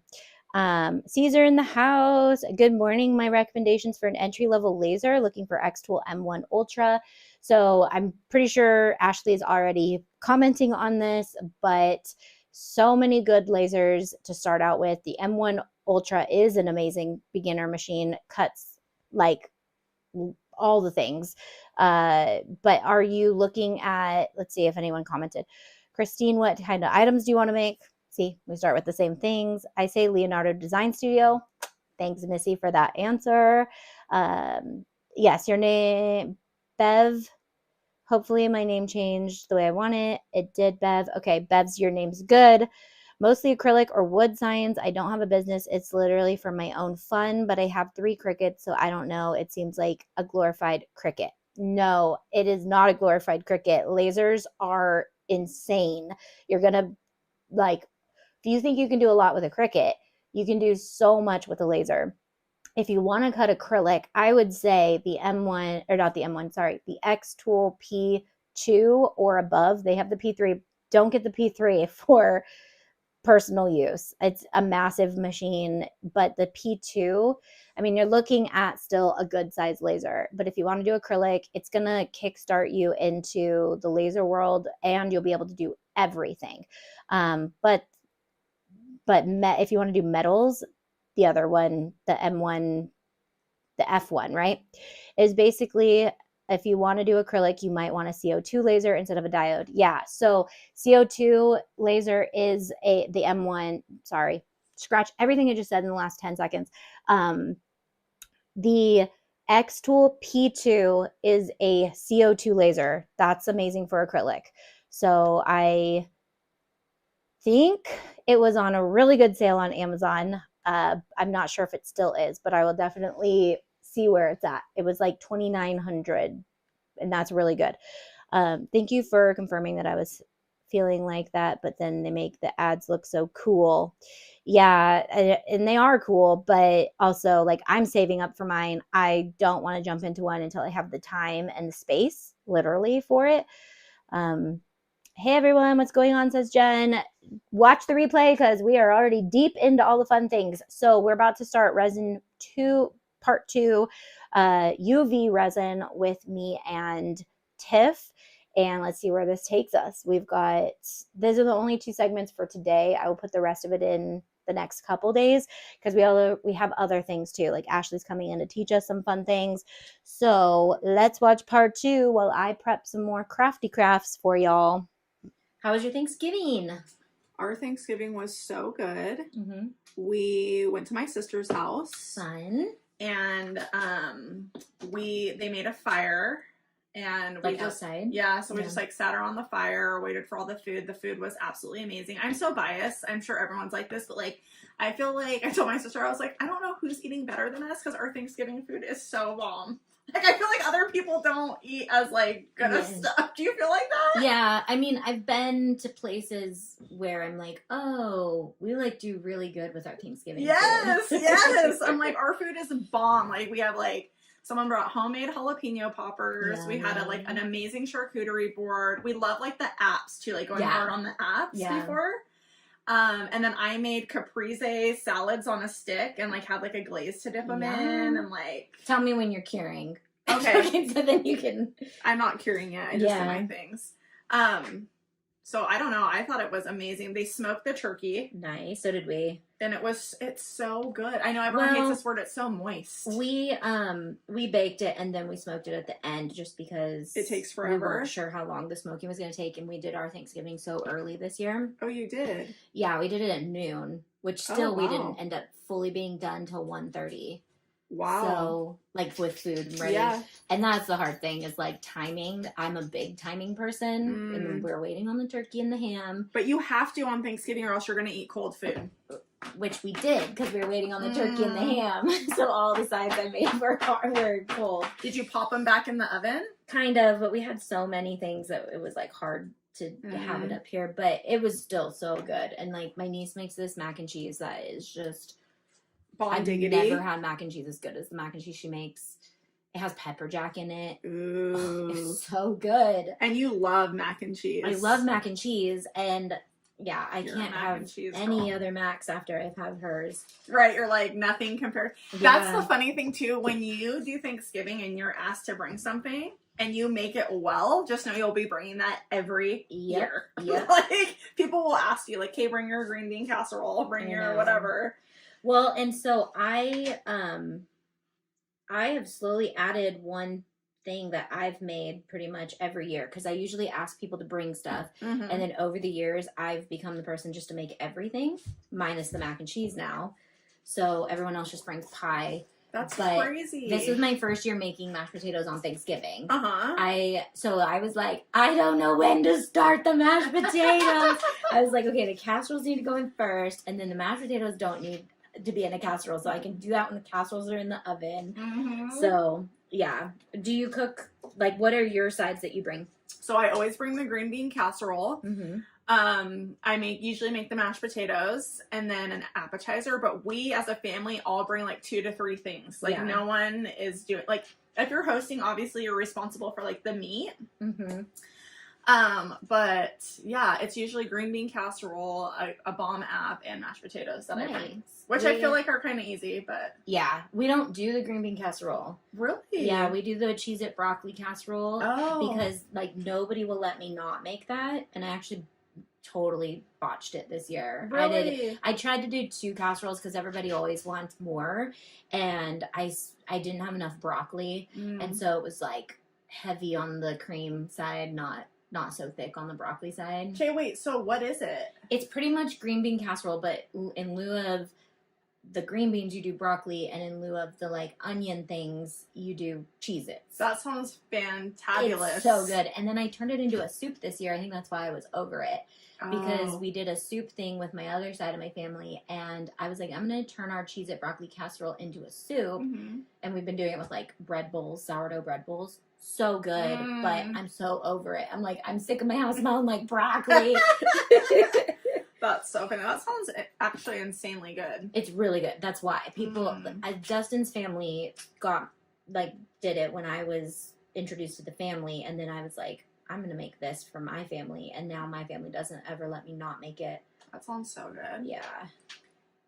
Siser in the house. Good morning. My recommendations for an entry-level laser, looking for X-Tool M1 Ultra. So I'm pretty sure Ashley is already commenting on this, but so many good lasers to start out with. The M1 Ultra is an amazing beginner machine, cuts like all the things. But are you looking at, let's see if anyone commented. Christine, what kind of items do you want to make? See, we start with the same things. I say Leonardo Design Studio. Thanks, Missy, for that answer. Yes, your name, Bev. Hopefully my name changed the way I want it. It did, Bev. Okay, Bev's, your name's good. Mostly acrylic or wood signs. I don't have a business. It's literally for my own fun, but I have 3 Cricuts, so I don't know. It seems like a glorified Cricut. No, it is not a glorified Cricut. Lasers are insane. You're going to, like, if you think you can do a lot with a Cricut, you can do so much with a laser. If you want to cut acrylic, I would say the M1, or not the M1, sorry, the X-Tool P2 or above. They have the P3. Don't get the P3 for personal use. It's a massive machine, but the P2, I mean, you're looking at still a good size laser. But if you want to do acrylic, it's going to kickstart you into the laser world and you'll be able to do everything. But if you want to do metals, the other one, the M1, the F1, right, is basically, if you want to do acrylic, you might want a CO2 laser instead of a diode. Yeah, so CO2 laser is the M1, sorry, scratch everything I just said in the last 10 seconds. The X-Tool P2 is a CO2 laser. That's amazing for acrylic. So I think it was on a really good sale on Amazon. I'm not sure if it still is, but I will definitely see where it's at. It was like $2,900, and that's really good. Thank you for confirming that I was feeling like that, but then they make the ads look so cool. Yeah, and they are cool, but also, like, I'm saving up for mine. I don't want to jump into one until I have the time and the space, literally, for it. Hey everyone, what's going on, says Jen. Watch the replay because we are already deep into all the fun things. So we're about to start resin 2, part 2, UV resin with me and Tiff. And let's see where this takes us. These are the only 2 segments for today. I will put the rest of it in the next couple days because we have other things too. Like Ashley's coming in to teach us some fun things. So let's watch part 2 while I prep some more crafty crafts for y'all. How was your Thanksgiving? Our Thanksgiving was so good. Mm-hmm. We went to my sister's house. Fun. And they made a fire. And we just outside? Yeah, so we just like sat around the fire, waited for all the food. The food was absolutely amazing. I'm so biased. I'm sure everyone's like this, but like I feel like I told my sister, I was like, I don't know who's eating better than us because our Thanksgiving food is so bomb. Like I feel like other people don't eat as like good as stuff. Do you feel like that? Yeah, I mean, I've been to places where I'm like, oh, we like do really good with our Thanksgiving Yes, food. yes. I'm like, our food is bomb. Like we have like someone brought homemade jalapeno poppers. Yeah. We had an amazing charcuterie board. We love like the apps too, like going hard on the apps before. And then I made caprese salads on a stick and like had like a glaze to dip them in and like. Tell me when you're curing. Okay. So then you can. I'm not curing yet. I just did my things. So I don't know. I thought it was amazing. They smoked the turkey. Nice. So did we. And it's so good. I know everyone hates this word. It's so moist. We baked it and then we smoked it at the end just because it takes forever. We weren't sure how long the smoking was going to take, and we did our Thanksgiving so early this year. Oh, you did? Yeah, we did it at noon, which still we didn't end up fully being done till 1:30. Wow. So, like, with food and ready. Yeah. And that's the hard thing is, like, timing. I'm a big timing person. And we're waiting on the turkey and the ham. But you have to on Thanksgiving or else you're going to eat cold food. Which we did because we were waiting on the turkey and the ham. So all the sides I made were cold. Did you pop them back in the oven? Kind of, but we had so many things that it was, like, hard to have it up here. But it was still so good. And, like, my niece makes this mac and cheese that is just Bon I've diggity. never had mac and cheese as good as the mac and cheese she makes. It has pepper jack in it. Ooh. It's so good. And you love mac and cheese. I love mac and cheese, and yeah, I You're a can't mac have and cheese any girl. other macs after I've had hers. Right, you're like nothing compared. Yeah. That's the funny thing too. When you do Thanksgiving and you're asked to bring something and you make it well, just know you'll be bringing that every year. Yep. Like people will ask you, like, "Hey, bring your green bean casserole, bring your whatever." Well, and so I have slowly added one thing that I've made pretty much every year, because I usually ask people to bring stuff, and then over the years I've become the person just to make everything minus the mac and cheese now, so everyone else just brings pie. That's crazy. This was my first year making mashed potatoes on Thanksgiving. I was like, I don't know when to start the mashed potatoes. I was like, okay, the casseroles need to go in first, and then the mashed potatoes don't need to be in a casserole, so I can do that when the casseroles are in the oven. So yeah, do you cook, like, what are your sides that you bring? So I always bring the green bean casserole. I usually make the mashed potatoes and then an appetizer, but we as a family all bring like 2 to 3 things. Like no one is doing, like, if you're hosting, obviously you're responsible for like the meat. But yeah, it's usually green bean casserole, a bomb app, and mashed potatoes that I bring. Which I feel like are kind of easy, but... Yeah, we don't do the green bean casserole. Really? Yeah, we do the Cheez-It broccoli casserole. Oh. Because, like, nobody will let me not make that, and I actually totally botched it this year. Really? I tried to do 2 casseroles because everybody always wants more, and I didn't have enough broccoli, and so it was, like, heavy on the cream side, not so thick on the broccoli side. Okay, wait, so what is it? It's pretty much green bean casserole, but in lieu of the green beans, you do broccoli, and in lieu of the, like, onion things, you do Cheez-Its. That sounds fantabulous. It's so good. And then I turned it into a soup this year. I think that's why I was over it. Because we did a soup thing with my other side of my family, and I was like, I'm going to turn our Cheez-It broccoli casserole into a soup. And we've been doing it with, like, bread bowls, sourdough bread bowls. So good, but I'm so over it. I'm like, I'm sick of my house smelling like broccoli. That's so funny. That sounds actually insanely good. It's really good. That's why people, Justin's family did it when I was introduced to the family, and then I was like, I'm going to make this for my family, and now my family doesn't ever let me not make it. That sounds so good. Yeah.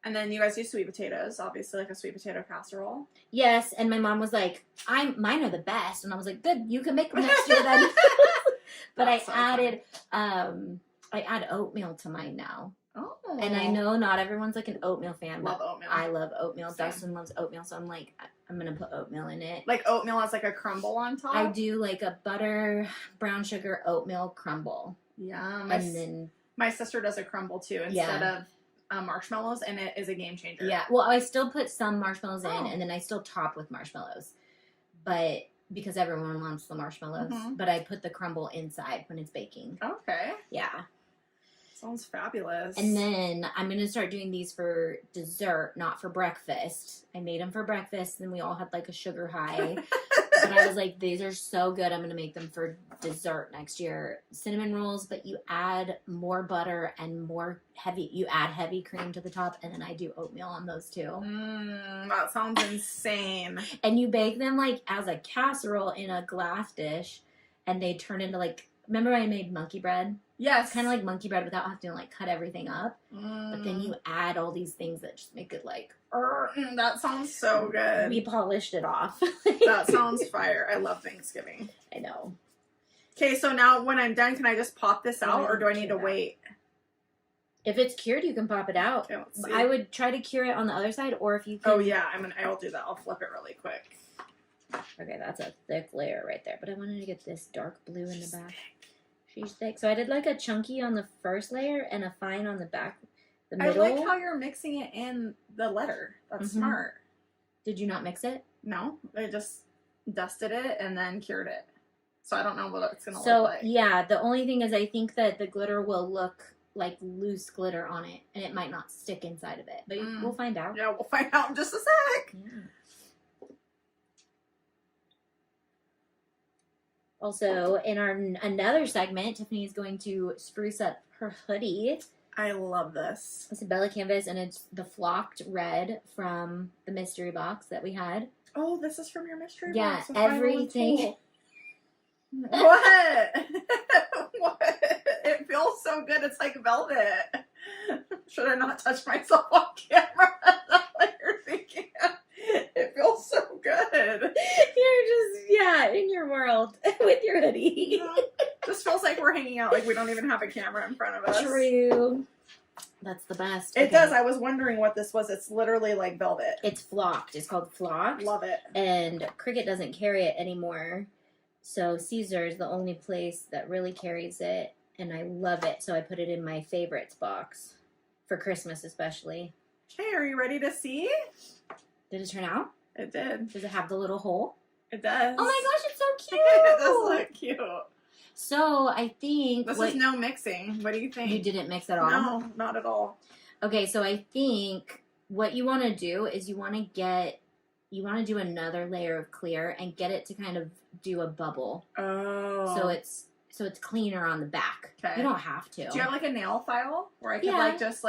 And then you guys do sweet potatoes, obviously, like a sweet potato casserole. Yes, and my mom was like, mine are the best, and I was like, good, you can make them next year then. But I add oatmeal to mine now. Oh. And I know not everyone's like an oatmeal fan, but love oatmeal. I love oatmeal. Same. Dustin loves oatmeal, so I'm like, I'm going to put oatmeal in it. Like oatmeal as like a crumble on top? I do like a butter, brown sugar, oatmeal crumble. Yeah. And then my sister does a crumble too instead of marshmallows, and it is a game changer. Yeah. Well, I still put some marshmallows in, and then I still top with marshmallows. But because everyone wants the marshmallows, but I put the crumble inside when it's baking. Okay. Yeah. Sounds fabulous. And then I'm going to start doing these for dessert, not for breakfast. I made them for breakfast, and we all had like a sugar high. But I was like, these are so good. I'm going to make them for dessert next year. Cinnamon rolls, but you add more butter and you add heavy cream to the top, and then I do oatmeal on those too. That sounds insane. And you bake them like as a casserole in a glass dish, and they turn into like, remember I made monkey bread? Yes. It's kind of like monkey bread without having to like cut everything up. But then you add all these things that just make it like... that sounds so good. We polished it off. That sounds fire. I love Thanksgiving. I know. Okay, so now when I'm done, can I just pop this out, or do I need to wait? If it's cured, you can pop it out. Okay, let's see. I would try to cure it on the other side, or if you can... Oh yeah, I'll do that. I'll flip it really quick. Okay, that's a thick layer right there. But I wanted to get this dark blue in the back. She's thick. So I did like a chunky on the first layer and a fine on the back, the middle. I like how you're mixing it in the letter. That's smart. Did you not mix it? No, I just dusted it and then cured it. So I don't know what it's going to look like. So, yeah, the only thing is I think that the glitter will look like loose glitter on it, and it might not stick inside of it. But we'll find out. Yeah, we'll find out in just a sec. Yeah. Also, in our another segment, Tiffany is going to spruce up her hoodie. I love this. It's a Bella canvas, and it's the flocked red from the mystery box that we had. Oh, this is from your mystery box? box. Yeah, everything. What? What? It feels so good. It's like velvet. Should I not touch myself on camera? That's what you're thinking. It feels so good. You're just, in your world with your hoodie. Just feels like we're hanging out, like we don't even have a camera in front of us. True. That's the best. It does. I was wondering what this was. It's literally like velvet. It's flocked. It's called flocked. Love it. And Cricut doesn't carry it anymore. So Siser is the only place that really carries it. And I love it. So I put it in my favorites box. For Christmas especially. Hey, are you ready to see? Did it turn out? It did. Does it have the little hole? It does. Oh my gosh, it's so cute. It does look cute. So I think this is no mixing. What do you think? You didn't mix at all? No, not at all. Okay, so I think what you want to do is you want to do another layer of clear and get it to kind of do a bubble. Oh. So it's cleaner on the back. Okay. You don't have to. Do you have like a nail file where I could just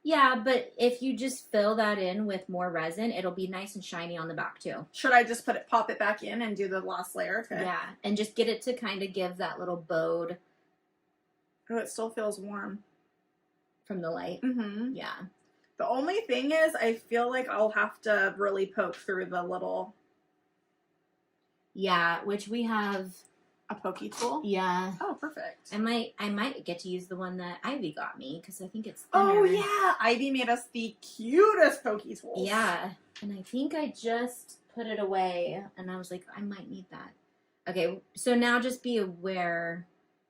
Yeah, but if you just fill that in with more resin, it'll be nice and shiny on the back too. Should I just pop it back in and do the last layer? Okay. Yeah, and just get it to kind of give that little bowed. Oh, it still feels warm. From the light? Mm-hmm. Yeah. The only thing is, I feel like I'll have to really poke through the little... Yeah, which we have... A pokey tool? Yeah. Oh, perfect. I might get to use the one that Ivy got me because I think it's thinner. Oh yeah, Ivy made us the cutest pokey tools. Yeah, and I think I just put it away, and I was like, I might need that. Okay, so now just be aware.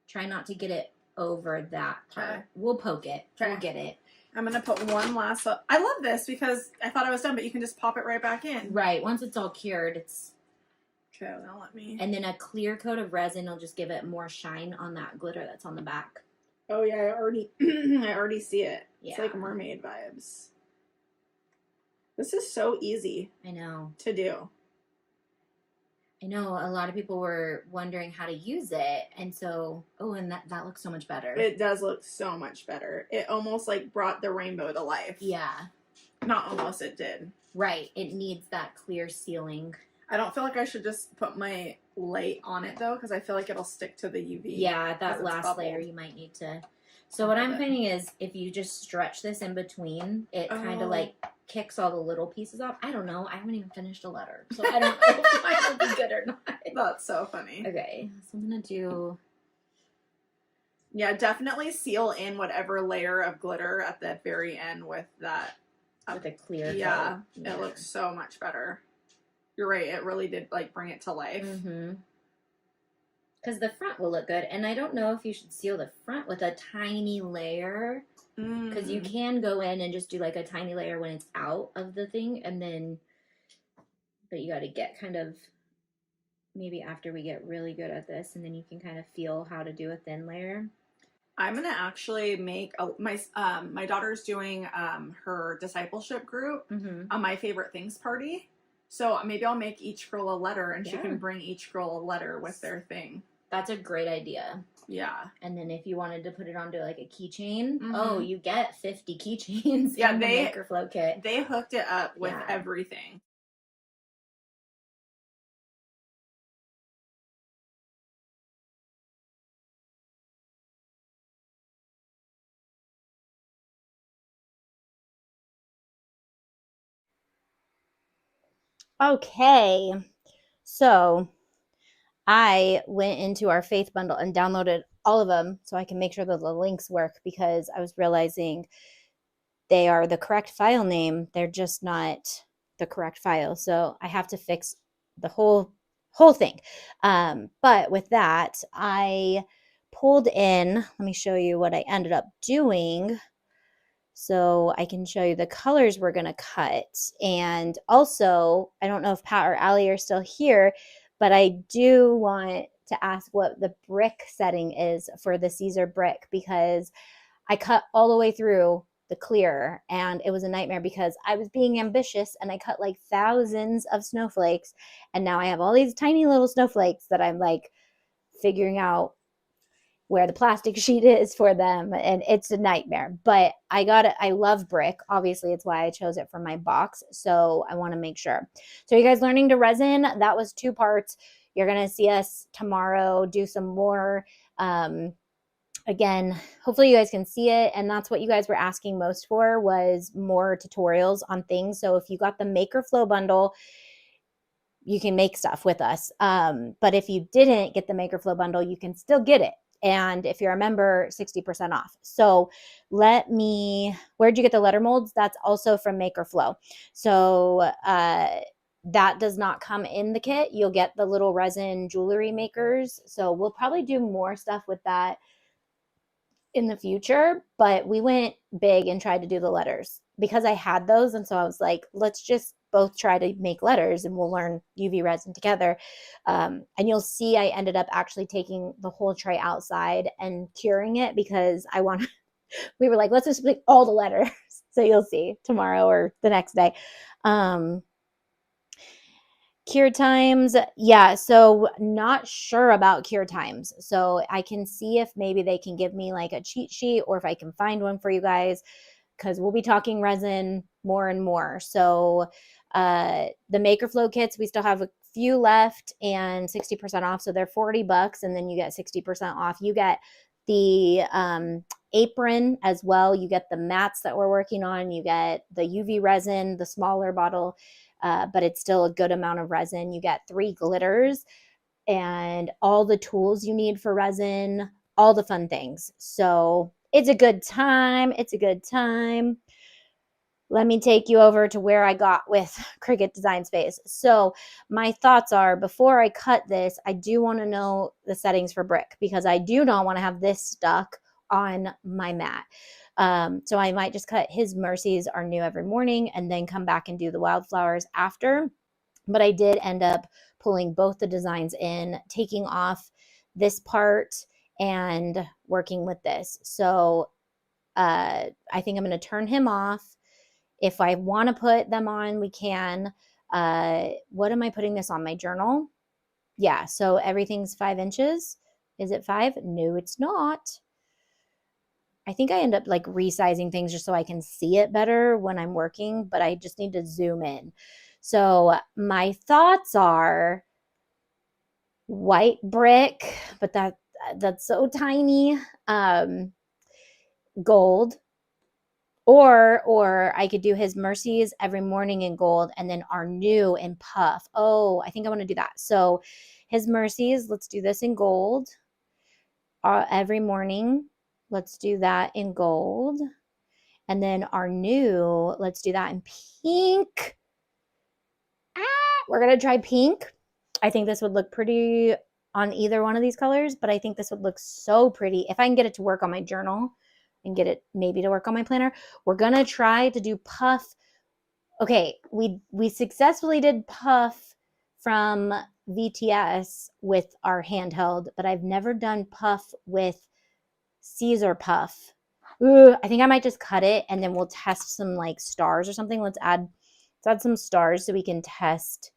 Try not to get it over that part. Okay. We'll poke it. Okay. We'll get it. I'm gonna put one last. I love this because I thought I was done, but you can just pop it right back in. Right. Once it's all cured, it's. Okay, now let me... And then a clear coat of resin will just give it more shine on that glitter that's on the back. Oh yeah, I already see it. Yeah. It's like mermaid vibes. This is so easy. I know. To do. I know a lot of people were wondering how to use it, and so and that looks so much better. It does look so much better. It almost like brought the rainbow to life. Yeah. Not almost, it did. Right. It needs that clear sealing. I don't feel like I should just put my light on it though, because I feel like it'll stick to the UV. Yeah, that last layer you might need to. So what I'm finding is if you just stretch this in between, it kind of like kicks all the little pieces off. I don't know. I haven't even finished a letter, so I don't know if it'll be good or not. That's so funny. Okay, so I'm gonna do. Yeah, definitely seal in whatever layer of glitter at the very end with that. With a clear. Yeah, it looks so much better. You're right. It really did like bring it to life. Mm-hmm. Because the front will look good. And I don't know if you should seal the front with a tiny layer. Because you can go in and just do like a tiny layer when it's out of the thing. And then, but you got to get kind of, maybe after we get really good at this. And then you can kind of feel how to do a thin layer. I'm going to actually make, my daughter's doing her discipleship group on My Favorite Things party. So maybe I'll make each girl a letter and she can bring each girl a letter with their thing. That's a great idea. Yeah. And then if you wanted to put it onto like a keychain, you get 50 keychains in the Makerflo Kit. They hooked it up with everything. Okay, so I went into our faith bundle and downloaded all of them so I can make sure that the links work because I was realizing they are the correct file name. They're just not the correct file. So I have to fix the whole thing. But with that, I pulled in, let me show you what I ended up doing. So I can show you the colors we're going to cut. And also, I don't know if Pat or Allie are still here, but I do want to ask what the brick setting is for the Siser brick because I cut all the way through the clear and it was a nightmare because I was being ambitious and I cut like thousands of snowflakes and now I have all these tiny little snowflakes that I'm like figuring out where the plastic sheet is for them, and it's a nightmare. But I love brick. Obviously, it's why I chose it for my box. So I want to make sure. So you guys learning to resin, that was 2 parts. You're going to see us tomorrow do some more. Again, hopefully you guys can see it. And that's what you guys were asking most for, was more tutorials on things. So if you got the Makerflo bundle, you can make stuff with us. But if you didn't get the Makerflo bundle, you can still get it. And if you're a member, 60% off. So where'd you get the letter molds? That's also from Makerflo. So that does not come in the kit. You'll get the little resin jewelry makers. So we'll probably do more stuff with that in the future, but we went big and tried to do the letters because I had those. And so I was like, let's just both try to make letters and we'll learn UV resin together. And you'll see I ended up actually taking the whole tray outside and curing it because we were like, let's just make all the letters. So you'll see tomorrow or the next day. Cure times, yeah, so not sure about cure times. So I can see if maybe they can give me like a cheat sheet, or if I can find one for you guys, because we'll be talking resin more and more. So the Makerflo kits, we still have a few left and 60% off. So they're $40, and then you get 60% off. You get the apron as well. You get the mats that we're working on. You get the UV resin, the smaller bottle, but it's still a good amount of resin. You get 3 glitters and all the tools you need for resin, all the fun things. So it's a good time. It's a good time. Let me take you over to where I got with Cricut Design Space. So my thoughts are, before I cut this, I do want to know the settings for brick, because I do not want to have this stuck on my mat. So I might just cut his Mercies Are New Every Morning and then come back and do the wildflowers after. But I did end up pulling both the designs in, taking off this part and working with this. So I think I'm going to turn him off. If I want to put them on, we can. What am I putting this on? My journal? Yeah, so everything's 5 inches. Is it 5? No, it's not. I think I end up like resizing things just so I can see it better when I'm working, but I just need to zoom in. So my thoughts are white brick, but that's so tiny. Gold. Or I could do his Mercies Every Morning in gold, and then Our New in puff. Oh, I think I want to do that. So his Mercies, let's do this in gold. Every Morning, let's do that in gold. And then Our New, let's do that in pink. We're going to try pink. I think this would look pretty on either one of these colors, but I think this would look so pretty if I can get it to work on my journal and get it maybe to work on my planner. We're going to try to do puff. Okay, we successfully did puff from VTS with our handheld, but I've never done puff with Siser puff. Ooh, I think I might just cut it and then we'll test some like stars or something. Let's add some stars so we can test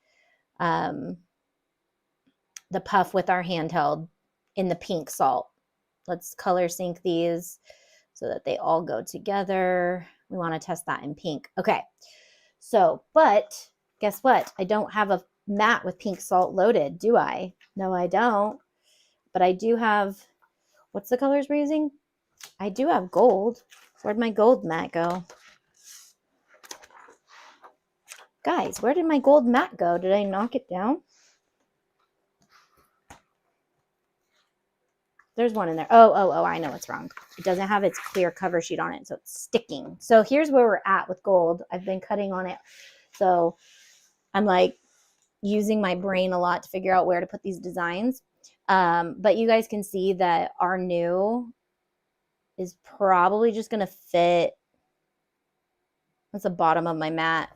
the puff with our handheld in the pink salt. Let's color sync these so that they all go together. We want to test that in pink. Okay. So, but guess what? I don't have a mat with pink salt loaded, do I? No, I don't. But I do have, what's the colors we're using? I do have gold. Where'd my gold mat go? Guys, where did my gold mat go? Did I knock it down? There's one in there. Oh, I know what's wrong. It doesn't have its clear cover sheet on it, so it's sticking. So here's where we're at with gold. I've been cutting on it. So I'm like using my brain a lot to figure out where to put these designs. But you guys can see that Our New is probably just going to fit. That's the bottom of my mat.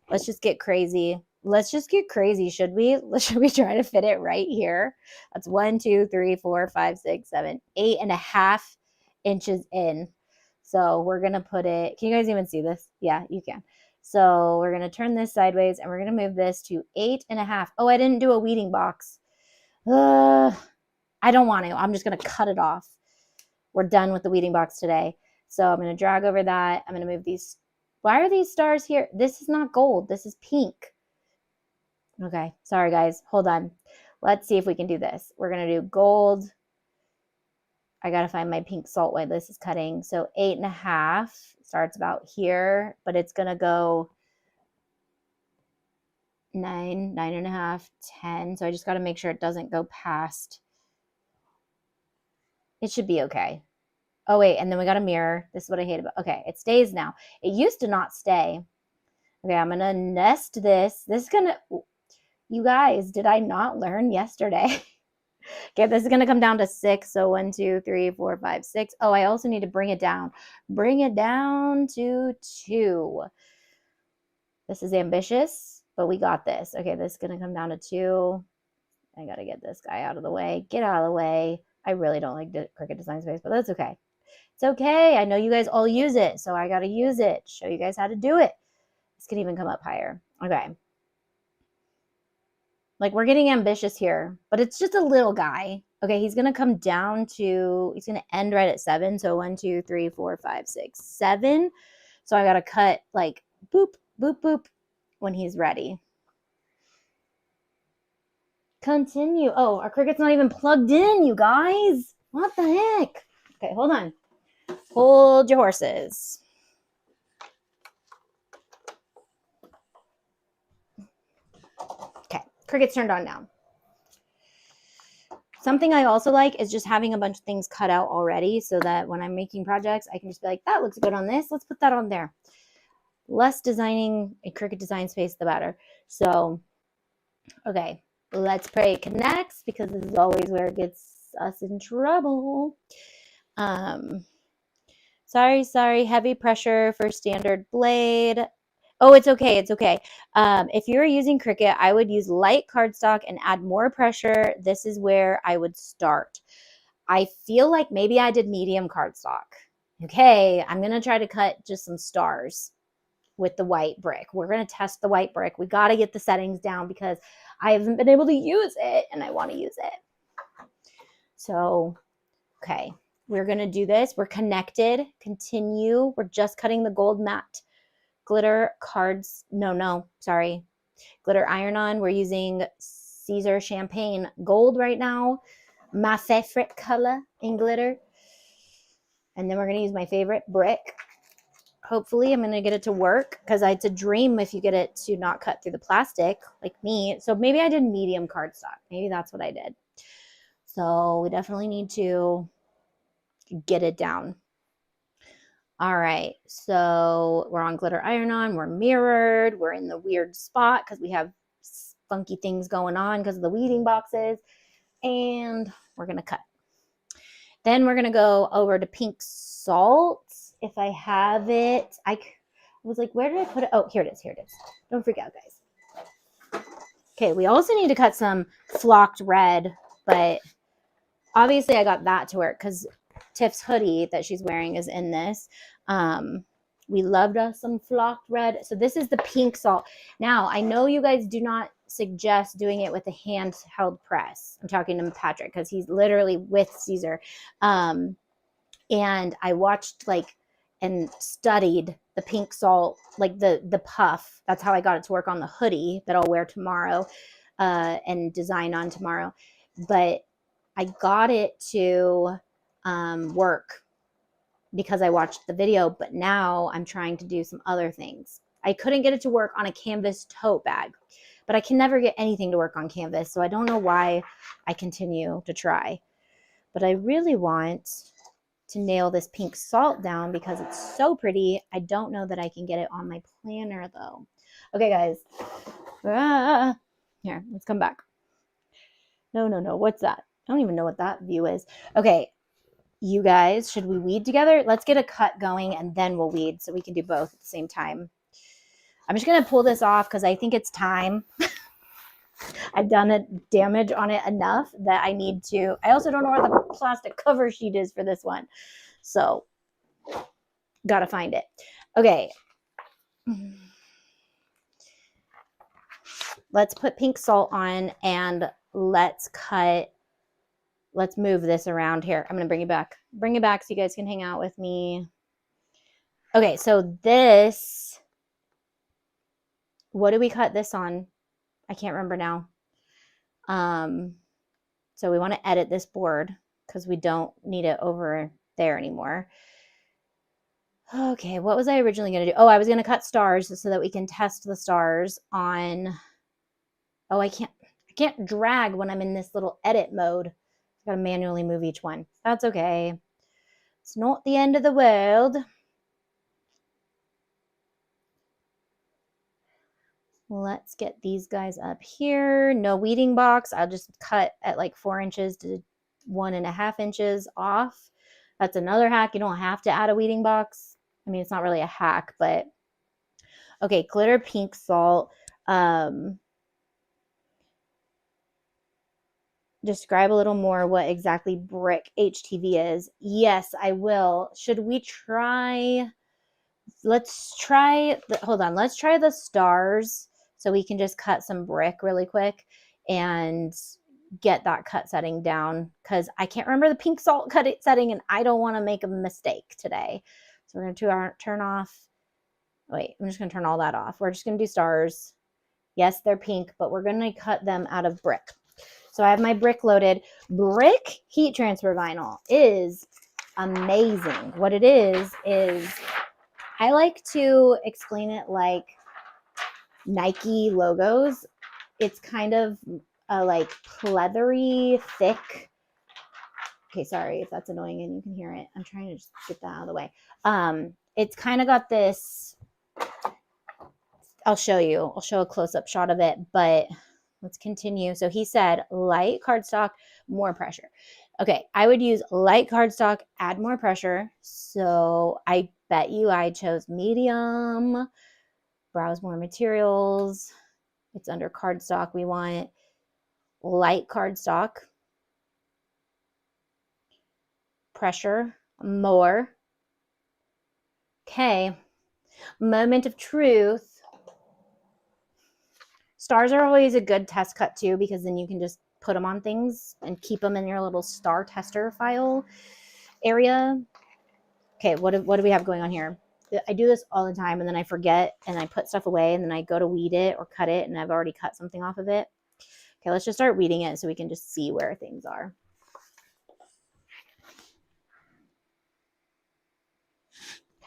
Let's just get crazy. Let's just get crazy. Should we try to fit it right here? That's 1, 2, 3, 4, 5, 6, 7, 8.5 inches in. So we're going to put it, can you guys even see this? Yeah, you can. So we're going to turn this sideways and we're going to move this to 8.5. Oh, I didn't do a weeding box. I don't want to. I'm just going to cut it off. We're done with the weeding box today. So I'm going to drag over that. I'm going to move these. Why are these stars here? This is not gold. This is pink. Okay. Sorry, guys. Hold on. Let's see if we can do this. We're going to do gold. I got to find my pink salt while this is cutting. So 8.5 starts about here, but it's going to go 9, 9.5, 10. So I just got to make sure it doesn't go past. It should be okay. Oh, wait. And then we got a mirror. This is what I hate about. Okay. It stays now. It used to not stay. Okay. I'm going to nest this. This is going to, you guys, did I not learn yesterday? Okay, this is going to come down to 6. So 1, 2, 3, 4, 5, 6. Oh, I also need to bring it down. Bring it down to 2. This is ambitious, but we got this. Okay, this is going to come down to 2. I got to get this guy out of the way. Get out of the way. I really don't like Cricut Design Space, but that's okay. It's okay. I know you guys all use it, so I got to use it. Show you guys how to do it. This could even come up higher. Okay. Like, we're getting ambitious here, but it's just a little guy. Okay, he's going to come down to, he's going to end right at 7. So 1, 2, 3, 4, 5, 6, 7. So I got to cut like boop, boop, boop when he's ready. Continue. Oh, our Cricut's not even plugged in, you guys. What the heck? Okay, hold on. Hold your horses. Okay, Cricut's turned on now. Something I also like is just having a bunch of things cut out already so that when I'm making projects, I can just be like, that looks good on this. Let's put that on there. Less designing a Cricut Design Space, the better. So, okay, let's pray it connects because this is always where it gets us in trouble. Sorry, heavy pressure for standard blade. Oh, it's okay. It's okay. If you're using Cricut, I would use light cardstock and add more pressure. This is where I would start. I feel like maybe I did medium cardstock. Okay, I'm going to try to cut just some stars with the white brick. We're going to test the white brick. We got to get the settings down because I haven't been able to use it and I want to use it. So, okay, we're going to do this. We're connected. Continue. We're just cutting the gold matte glitter cards. Sorry. Glitter iron-on. We're using Siser Champagne Gold right now. My favorite color in glitter. And then we're going to use my favorite brick. Hopefully I'm going to get it to work because it's a dream if you get it to not cut through the plastic like me. So maybe I did medium cardstock. Maybe that's what I did. So we definitely need to get it down. All right, so we're on glitter iron-on, we're mirrored, we're in the weird spot because we have funky things going on because of the weeding boxes, and we're gonna cut. Then we're gonna go over to pink salt, if I have it. I was like, where did I put it? Oh, here it is, Don't freak out, guys. Okay, we also need to cut some flocked red, but obviously I got that to work because Tiff's hoodie that she's wearing is in this. We loved us some flocked red. So this is the pink salt. Now, I know you guys do not suggest doing it with a handheld press. I'm talking to Patrick because he's literally with Siser. And I watched and studied the pink salt, like the puff. That's how I got it to work on the hoodie that I'll wear tomorrow and design on tomorrow. But I got it to work because I watched the video, but now I'm trying to do some other things. I couldn't get it to work on a canvas tote bag, but I can never get anything to work on canvas, so I don't know why I continue to try. But I really want to nail this pink salt down because it's so pretty. I don't know that I can get it on my planner though. Okay, guys. Here, let's come back. No. What's that? I don't even know what that view is. Okay, you guys, should we weed together? Let's get a cut going and then we'll weed so we can do both at the same time. I'm just going to pull this off because I think it's time. I've done a damage on it enough that I need to. I also don't know where the plastic cover sheet is for this one. So, got to find it. Okay. Let's put pink salt on and let's cut let's move this around here. I'm going to bring it back so you guys can hang out with me. Okay, so this, what do we cut this on? I can't remember now. So we want to edit this board because we don't need it over there anymore. Okay, what was I originally going to do? Oh, I was going to cut stars so that we can test the stars on, oh, I can't drag when I'm in this little edit mode. I've got to manually move each one. That's okay. It's not the end of the world. Let's get these guys up here. No weeding box. I'll just cut at like 4 inches to 1.5 inches off. That's another hack. You don't have to add a weeding box. I mean, it's not really a hack, but okay, glitter pink salt. Describe a little more what exactly brick HTV is. Yes, I will. Should we try? Let's try the stars so we can just cut some brick really quick and get that cut setting down because I can't remember the pink salt cut setting and I don't want to make a mistake today. So we're going to turn off. Wait, I'm just going to turn all that off. We're just going to do stars. Yes, they're pink, but we're going to cut them out of brick. So I have my brick loaded. Brick heat transfer vinyl is amazing. What it is I like to explain it like Nike logos. It's kind of a like pleathery, thick. Okay, sorry if that's annoying and you can hear it. I'm trying to just get that out of the way. It's kind of got this, I'll show a close-up shot of it, but let's continue. So he said light cardstock, more pressure. Okay, I would use light cardstock, add more pressure. So I bet you I chose medium. Browse more materials. It's under cardstock. We want light cardstock. Pressure, more. Okay, moment of truth. Stars are always a good test cut too because then you can just put them on things and keep them in your little star tester file area. Okay, what do we have going on here? I do this all the time and then I forget and I put stuff away and then I go to weed it or cut it and I've already cut something off of it. Okay, let's just start weeding it so we can just see where things are.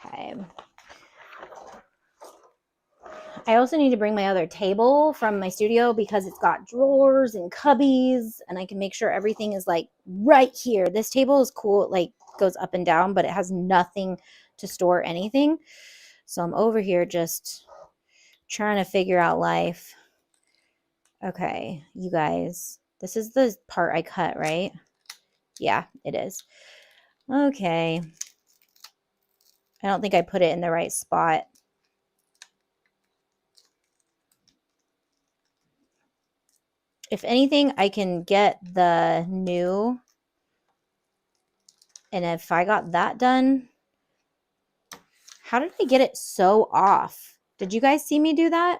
Okay. I also need to bring my other table from my studio because it's got drawers and cubbies and I can make sure everything is like right here. This table is cool. It like goes up and down, but it has nothing to store anything. So I'm over here just trying to figure out life. Okay, you guys, this is the part I cut, right? Yeah, it is. Okay. I don't think I put it in the right spot. If anything, I can get the new. And if I got that done, how did I get it so off? Did you guys see me do that?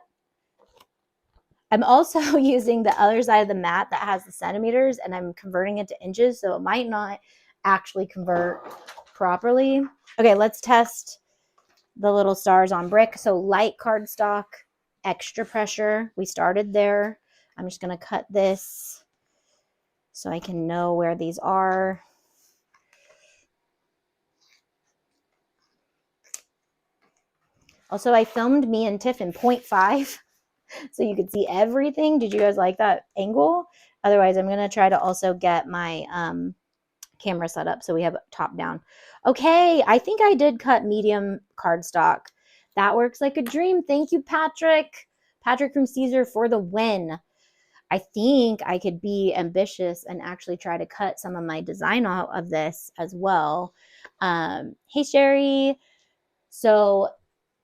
I'm also using the other side of the mat that has the centimeters and I'm converting it to inches. So it might not actually convert properly. Okay, let's test the little stars on brick. So light cardstock, extra pressure. We started there. I'm just going to cut this so I can know where these are. Also, I filmed me and Tiff in 0.5 so you could see everything. Did you guys like that angle? Otherwise, I'm going to try to also get my camera set up so we have top down. Okay, I think I did cut medium cardstock. That works like a dream. Thank you, Patrick. Patrick from Siser for the win. I think I could be ambitious and actually try to cut some of my design out of this as well. Hey, Sherry. So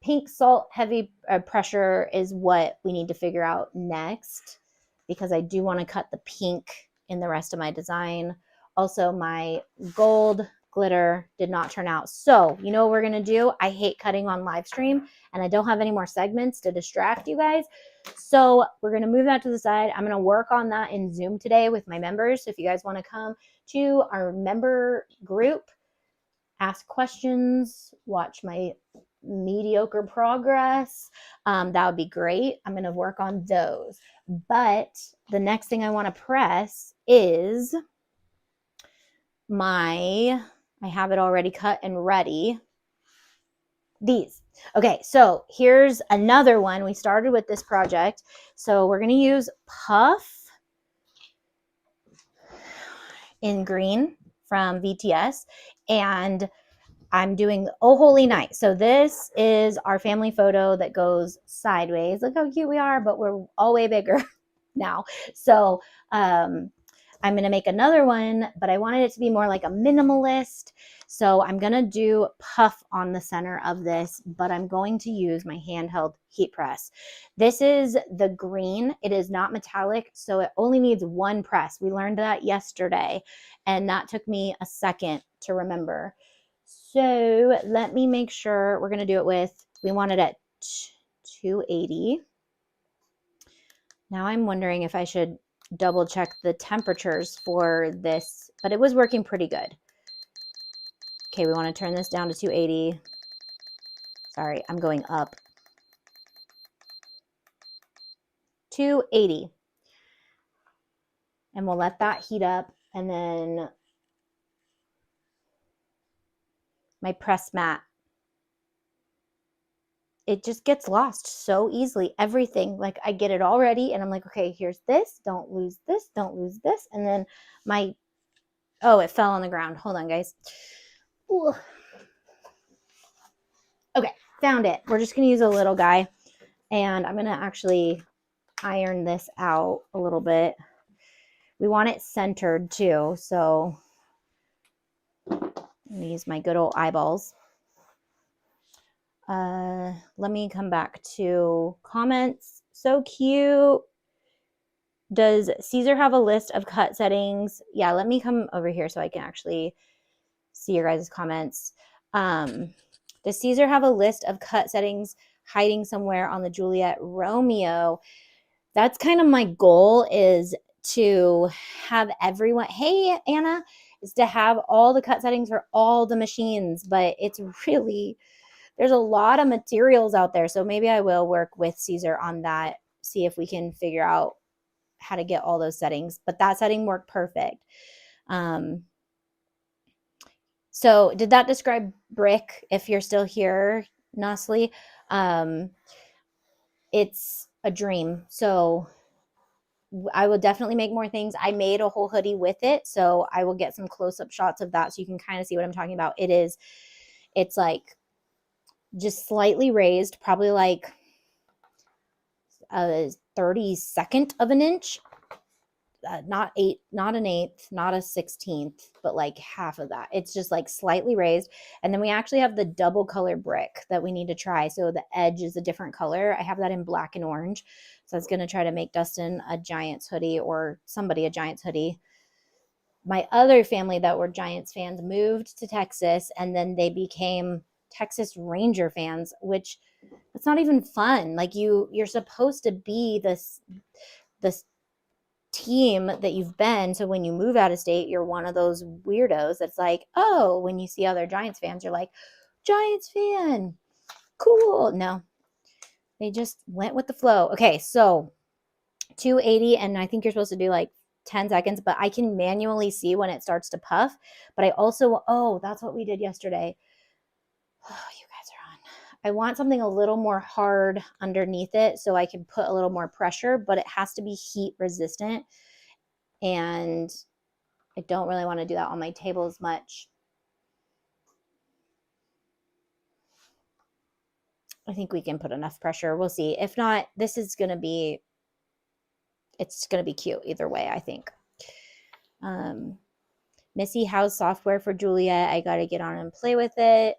pink salt heavy pressure is what we need to figure out next because I do want to cut the pink in the rest of my design. Also, my gold glitter did not turn out. So you know what we're going to do? I hate cutting on live stream and I don't have any more segments to distract you guys. So we're going to move that to the side. I'm going to work on that in Zoom today with my members. So if you guys want to come to our member group, ask questions, watch my mediocre progress, that would be great. I'm going to work on those. But the next thing I want to press is I have it already cut and ready. These. Okay, so here's another one. We started with this project. So we're going to use Puff in green from VTS, and I'm doing Oh Holy Night. So this is our family photo that goes sideways. Look how cute we are, but we're all way bigger now. So I'm going to make another one, but I wanted it to be more like a minimalist. So I'm going to do puff on the center of this, but I'm going to use my handheld heat press. This is the green. It is not metallic, so it only needs one press. We learned that yesterday, and that took me a second to remember. So let me make sure we're going to do it with, we want it at 280. Now I'm wondering if I should double check the temperatures for this, but it was working pretty good. Okay, we want to turn this down to 280. Sorry, I'm going up. 280. And we'll let that heat up, and then my press mat. It just gets lost so easily. Everything, like I get it all ready and I'm like, okay, here's this, don't lose this, don't lose this. And then oh, it fell on the ground. Hold on, guys. Ooh. Okay, found it. We're just going to use a little guy, and I'm going to actually iron this out a little bit. We want it centered too, so I'm going to use my good old eyeballs. Let me come back to comments. So cute. Does Siser have a list of cut settings? Yeah, let me come over here so I can actually see your guys' comments. Does Siser have a list of cut settings hiding somewhere on the Juliet Romeo? That's kind of my goal, is to have everyone, hey Anna, is to have all the cut settings for all the machines, but it's really, there's a lot of materials out there. So maybe I will work with Siser on that, see if we can figure out how to get all those settings. But that setting worked perfect. So did that describe brick? If you're still here, Nasli, it's a dream. So I will definitely make more things. I made a whole hoodie with it, so I will get some close-up shots of that so you can kind of see what I'm talking about. It's like just slightly raised, probably like a 32nd of an inch, not an eighth, not a 16th, but like half of that. It's just like slightly raised. And then we actually have the double color brick that we need to try. So the edge is a different color. I have that in black and orange. So I was going to try to make Dustin a Giants hoodie, or somebody a Giants hoodie. My other family that were Giants fans moved to Texas, and then they became Texas Ranger fans, which it's not even fun. Like you're supposed to be this team that you've been. So when you move out of state, you're one of those weirdos that's like, oh, when you see other Giants fans, you're like, Giants fan, cool. No, they just went with the flow. Okay, so 280, and I think you're supposed to do like 10 seconds, but I can manually see when it starts to puff. But I also, oh, that's what we did yesterday. Oh, you guys are on. I want something a little more hard underneath it so I can put a little more pressure, but it has to be heat resistant. And I don't really want to do that on my table as much. I think we can put enough pressure. We'll see. If not, this is going to be, it's going to be cute either way, I think. Missy, how's software for Juliet? I got to get on and play with it.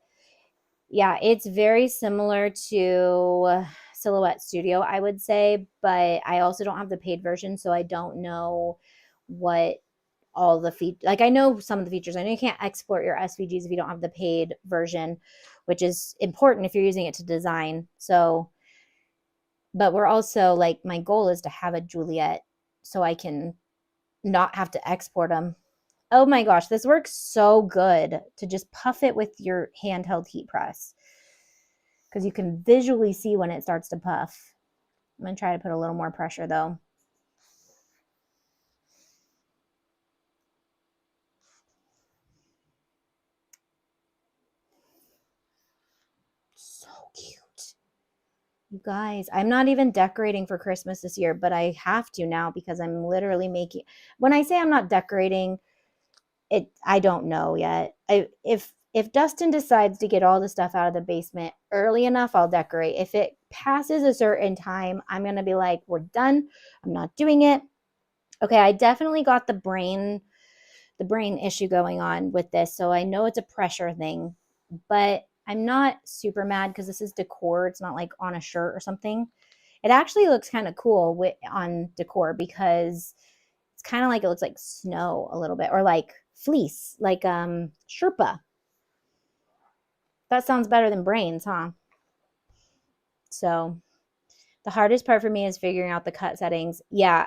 Yeah, it's very similar to Silhouette Studio, I would say, but I also don't have the paid version, so I don't know what all the features. Like I know some of the features. I know you can't export your SVGs if you don't have the paid version, which is important if you're using it to design. So, but we're also like, my goal is to have a Juliet so I can not have to export them. Oh my gosh, this works so good to just puff it with your handheld heat press because you can visually see when it starts to puff. I'm going to try to put a little more pressure though. So cute. You guys, I'm not even decorating for Christmas this year, but I have to now because I'm literally making, when I say I'm not decorating, I don't know yet. If Dustin decides to get all the stuff out of the basement early enough, I'll decorate. If it passes a certain time, I'm going to be like, we're done. I'm not doing it. Okay, I definitely got the brain issue going on with this. So I know it's a pressure thing, but I'm not super mad because this is decor. It's not like on a shirt or something. It actually looks kind of cool on decor because it's kind of like, it looks like snow a little bit, or like fleece, like Sherpa. That sounds better than brains, huh? So the hardest part for me is figuring out the cut settings. Yeah,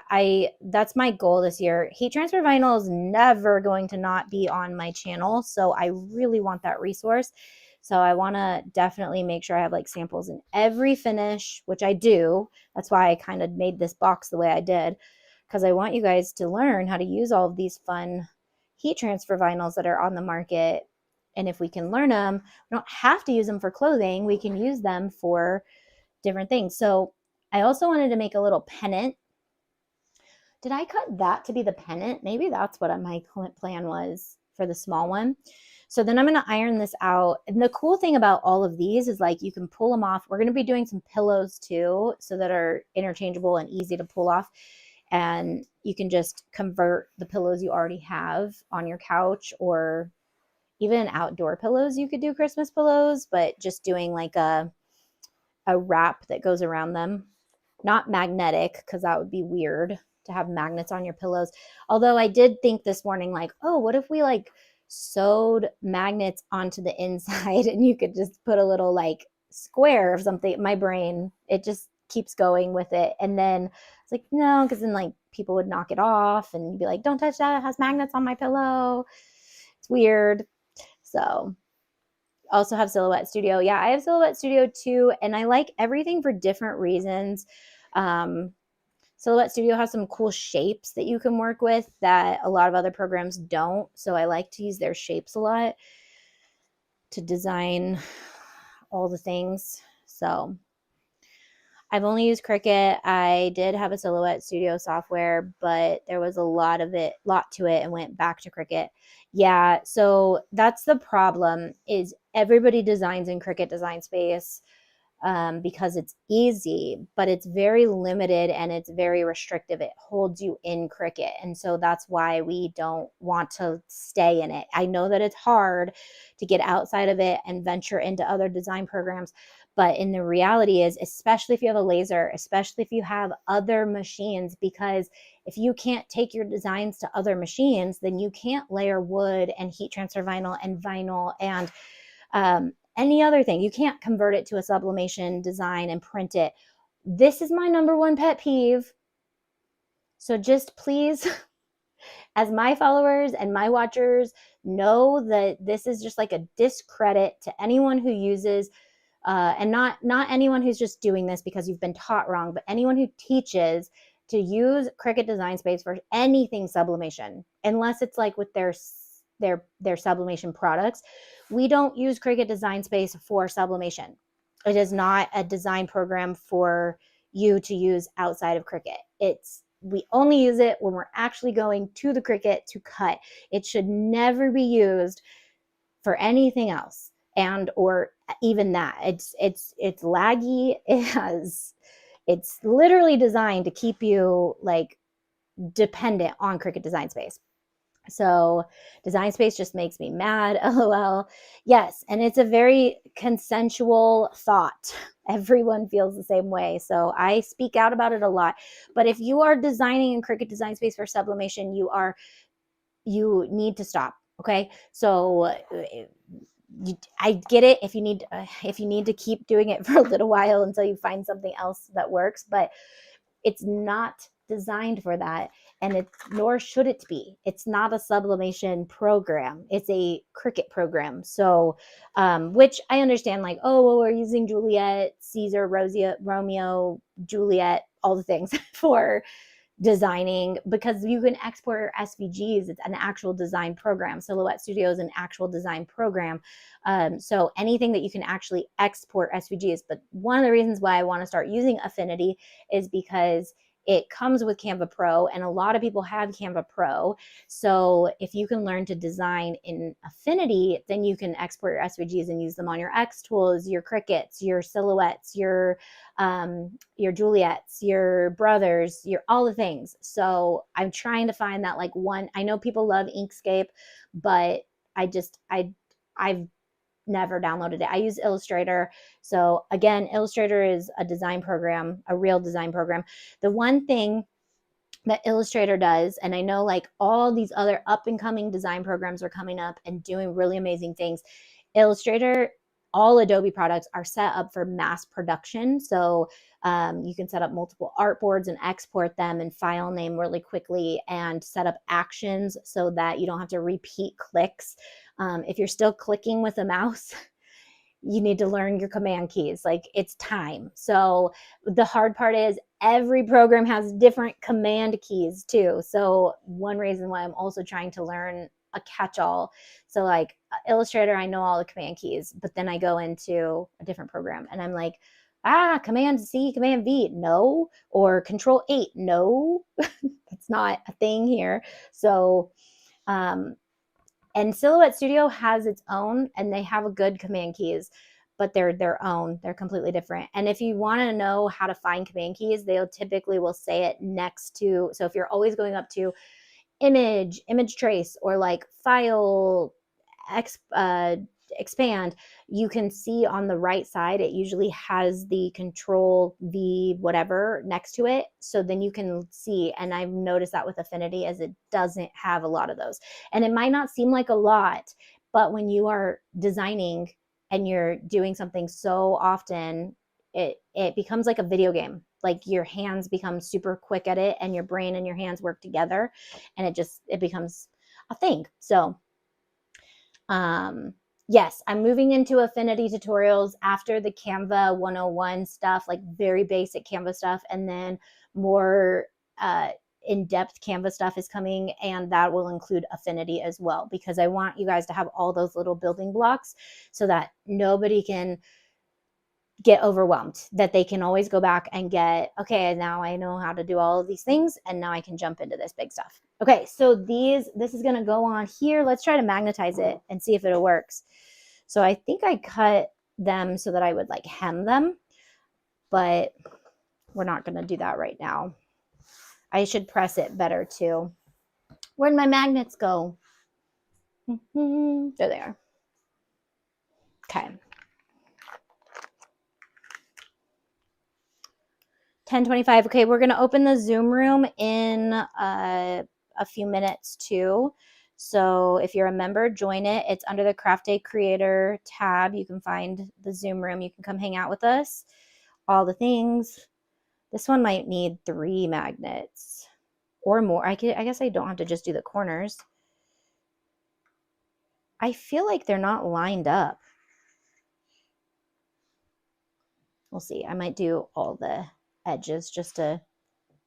that's my goal this year. Heat transfer vinyl is never going to not be on my channel, so I really want that resource. So I want to definitely make sure I have like samples in every finish, which I do. That's why I kind of made this box the way I did, because I want you guys to learn how to use all of these fun heat transfer vinyls that are on the market. And if we can learn them, we don't have to use them for clothing. We can use them for different things. So I also wanted to make a little pennant. Did I cut that to be the pennant? Maybe that's what my plan was for the small one. So then I'm going to iron this out. And the cool thing about all of these is like you can pull them off. We're going to be doing some pillows too, so that are interchangeable and easy to pull off. And you can just convert the pillows you already have on your couch, or even outdoor pillows. You could do Christmas pillows, but just doing like a wrap that goes around them. Not magnetic, because that would be weird to have magnets on your pillows. Although I did think this morning, like, oh, what if we like sewed magnets onto the inside and you could just put a little like square of something. My brain, it just keeps going with it. And then it's like, no, because then like people would knock it off and you'd be like, don't touch that, it has magnets on my pillow. It's weird. So also have Silhouette Studio. Yeah, I have Silhouette Studio too, and I like everything for different reasons. Silhouette Studio has some cool shapes that you can work with that a lot of other programs don't, so I like to use their shapes a lot to design all the things. So I've only used Cricut. I did have a Silhouette Studio software, but there was a lot to it, and went back to Cricut. Yeah, so that's the problem, is everybody designs in Cricut Design Space because it's easy, but it's very limited and it's very restrictive. It holds you in Cricut. And so that's why we don't want to stay in it. I know that it's hard to get outside of it and venture into other design programs. But in the reality is, especially if you have a laser, especially if you have other machines, because if you can't take your designs to other machines, then you can't layer wood and heat transfer vinyl and any other thing. You can't convert it to a sublimation design and print it. This is my number one pet peeve. So just please, as my followers and my watchers, know that this is just like a discredit to anyone who uses and not anyone who's just doing this because you've been taught wrong, but anyone who teaches to use Cricut Design Space for anything sublimation, unless it's like with their sublimation products. We don't use Cricut Design Space for sublimation. It is not a design program for you to use outside of Cricut. We only use it when we're actually going to the Cricut to cut. It should never be used for anything else, and or even that. It's laggy. It's literally designed to keep you like dependent on Cricut Design Space. So Design Space just makes me mad. LOL. Yes, and it's a very consensual thought. Everyone feels the same way. So I speak out about it a lot. But if you are designing in Cricut Design Space for sublimation, you are you need to stop. Okay. So I get it if you need to keep doing it for a little while until you find something else that works, but it's not designed for that, and nor should it be. It's not a sublimation program. It's a Cricut program. So, which I understand, like, oh, well, we're using Juliet, Caesar, Romeo, Juliet, all the things for designing, because you can export your SVGs. It's an actual design program. Silhouette Studio is an actual design program. So anything that you can actually export SVGs. But one of the reasons why I want to start using Affinity is because it comes with Canva Pro, and a lot of people have Canva Pro. So if you can learn to design in Affinity, then you can export your SVGs and use them on your X tools, your Cricuts, your Silhouettes, your Juliets, your brothers, your all the things. So I'm trying to find that like one. I know people love Inkscape, but I've never downloaded it. I use Illustrator. So again, Illustrator is a design program, a real design program. The one thing that Illustrator does, and I know like all these other up and coming design programs are coming up and doing really amazing things. Illustrator, all Adobe products are set up for mass production. So you can set up multiple artboards and export them and file name really quickly, and set up actions so that you don't have to repeat clicks. If you're still clicking with a mouse, you need to learn your command keys. Like, it's time. So the hard part is every program has different command keys too. So one reason why I'm also trying to learn a catch-all. So like Illustrator, I know all the command keys, but then I go into a different program and I'm like, Command C, Command V, no, or Control 8, no. That's not a thing here. So and Silhouette Studio has its own, and they have a good command keys, but they're their own. They're completely different. And if you want to know how to find command keys, they'll typically will say it next to. So if you're always going up to image trace, or like file, expand, you can see on the right side, it usually has the Control V whatever next to it. So then you can see, and I've noticed that with Affinity, as it doesn't have a lot of those. And it might not seem like a lot, but when you are designing and you're doing something so often, it becomes like a video game. Like, your hands become super quick at it, and your brain and your hands work together, and it becomes a thing. So yes, I'm moving into Affinity tutorials after the Canva 101 stuff, like very basic Canva stuff, and then more in-depth Canva stuff is coming, and that will include Affinity as well, because I want you guys to have all those little building blocks so that nobody can get overwhelmed, that they can always go back and get, okay, now I know how to do all of these things, and now I can jump into this big stuff. Okay, so this is going to go on here. Let's try to magnetize it and see if it works. So I think I cut them so that I would like hem them, but we're not going to do that right now. I should press it better too. Where'd my magnets go? There they are. Okay. 10:25. Okay, we're going to open the Zoom room in a few minutes too. So if you're a member, join it. It's under the Craft Day Creator tab. You can find the Zoom room. You can come hang out with us. All the things. This one might need 3 magnets or more. I guess I don't have to just do the corners. I feel like they're not lined up. We'll see. I might do all the edges just to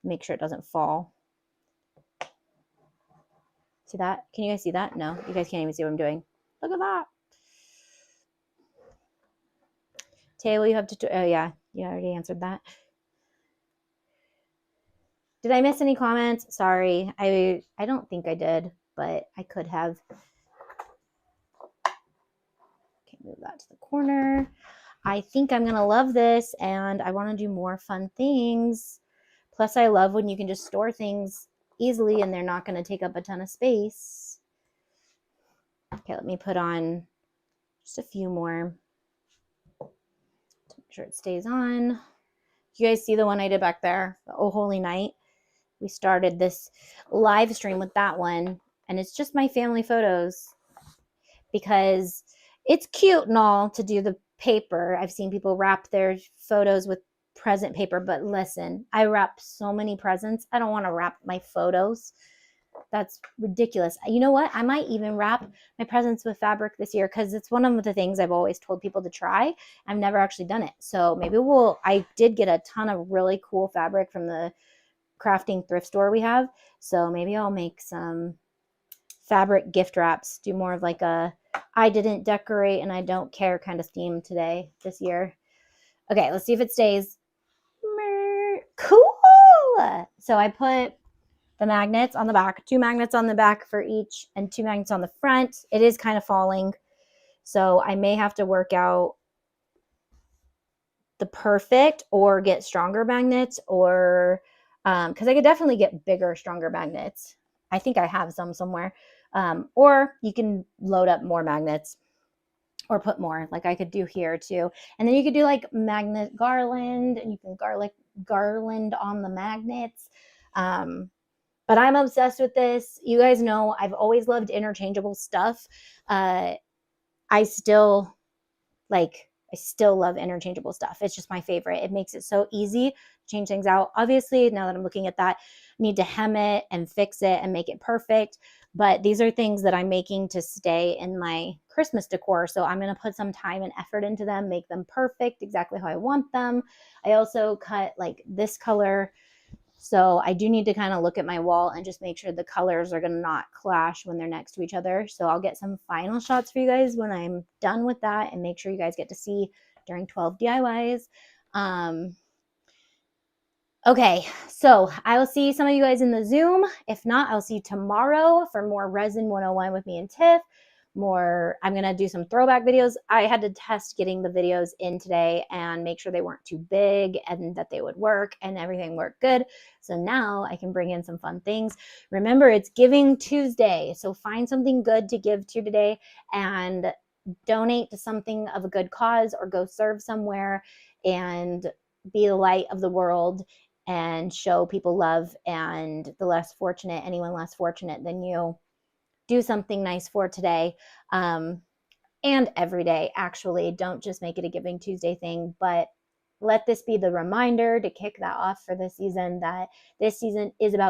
make sure it doesn't fall. See that? Can you guys see that? No, you guys can't even see what I'm doing. Look at that. Tay, will you have to? Oh yeah, you already answered that. Did I miss any comments? Sorry, I don't think I did, but I could have. Okay, move that to the corner. I think I'm gonna love this, and I want to do more fun things. Plus, I love when you can just store things easily and they're not going to take up a ton of space. Okay, let me put on just a few more to make sure it stays on. You guys see the one I did back there, the Oh Holy Night? We started this live stream with that one, and it's just my family photos because it's cute and all to do the paper. I've seen people wrap their photos with present paper, but listen, I wrap so many presents. I don't want to wrap my photos. That's ridiculous. You know what? I might even wrap my presents with fabric this year because it's one of the things I've always told people to try. I've never actually done it. So maybe I did get a ton of really cool fabric from the crafting thrift store we have. So maybe I'll make some fabric gift wraps, do more of like a I didn't decorate and I don't care kind of theme this year. Okay, let's see if it stays. Cool. So I put the magnets on the back, 2 magnets on the back for each and 2 magnets on the front. It is kind of falling, so I may have to work out the perfect or get stronger magnets, or because I could definitely get bigger, stronger magnets. I think I have some somewhere. Or you can load up more magnets or put more, like I could do here too. And then you could do like magnet garland, and you can garland on the magnets. But I'm obsessed with this. You guys know I've always loved interchangeable stuff. I still love interchangeable stuff. It's just my favorite. It makes it so easy to change things out. Obviously, now that I'm looking at that, I need to hem it and fix it and make it perfect. But these are things that I'm making to stay in my Christmas decor. So I'm going to put some time and effort into them, make them perfect, exactly how I want them. I also cut like this color. So I do need to kind of look at my wall and just make sure the colors are going to not clash when they're next to each other. So I'll get some final shots for you guys when I'm done with that and make sure you guys get to see during 12 DIYs. Okay, so I will see some of you guys in the Zoom. If not, I'll see you tomorrow for more Resin 101 with me and Tiff. I'm going to do some throwback videos. I had to test getting the videos in today and make sure they weren't too big and that they would work, and everything worked good. So now I can bring in some fun things. Remember, it's Giving Tuesday, so find something good to give to today and donate to something of a good cause, or go serve somewhere and be the light of the world and show people love, and the less fortunate, anyone less fortunate than you, do something nice for today, and every day. Actually, don't just make it a Giving Tuesday thing, but let this be the reminder to kick that off for this season, that this season is about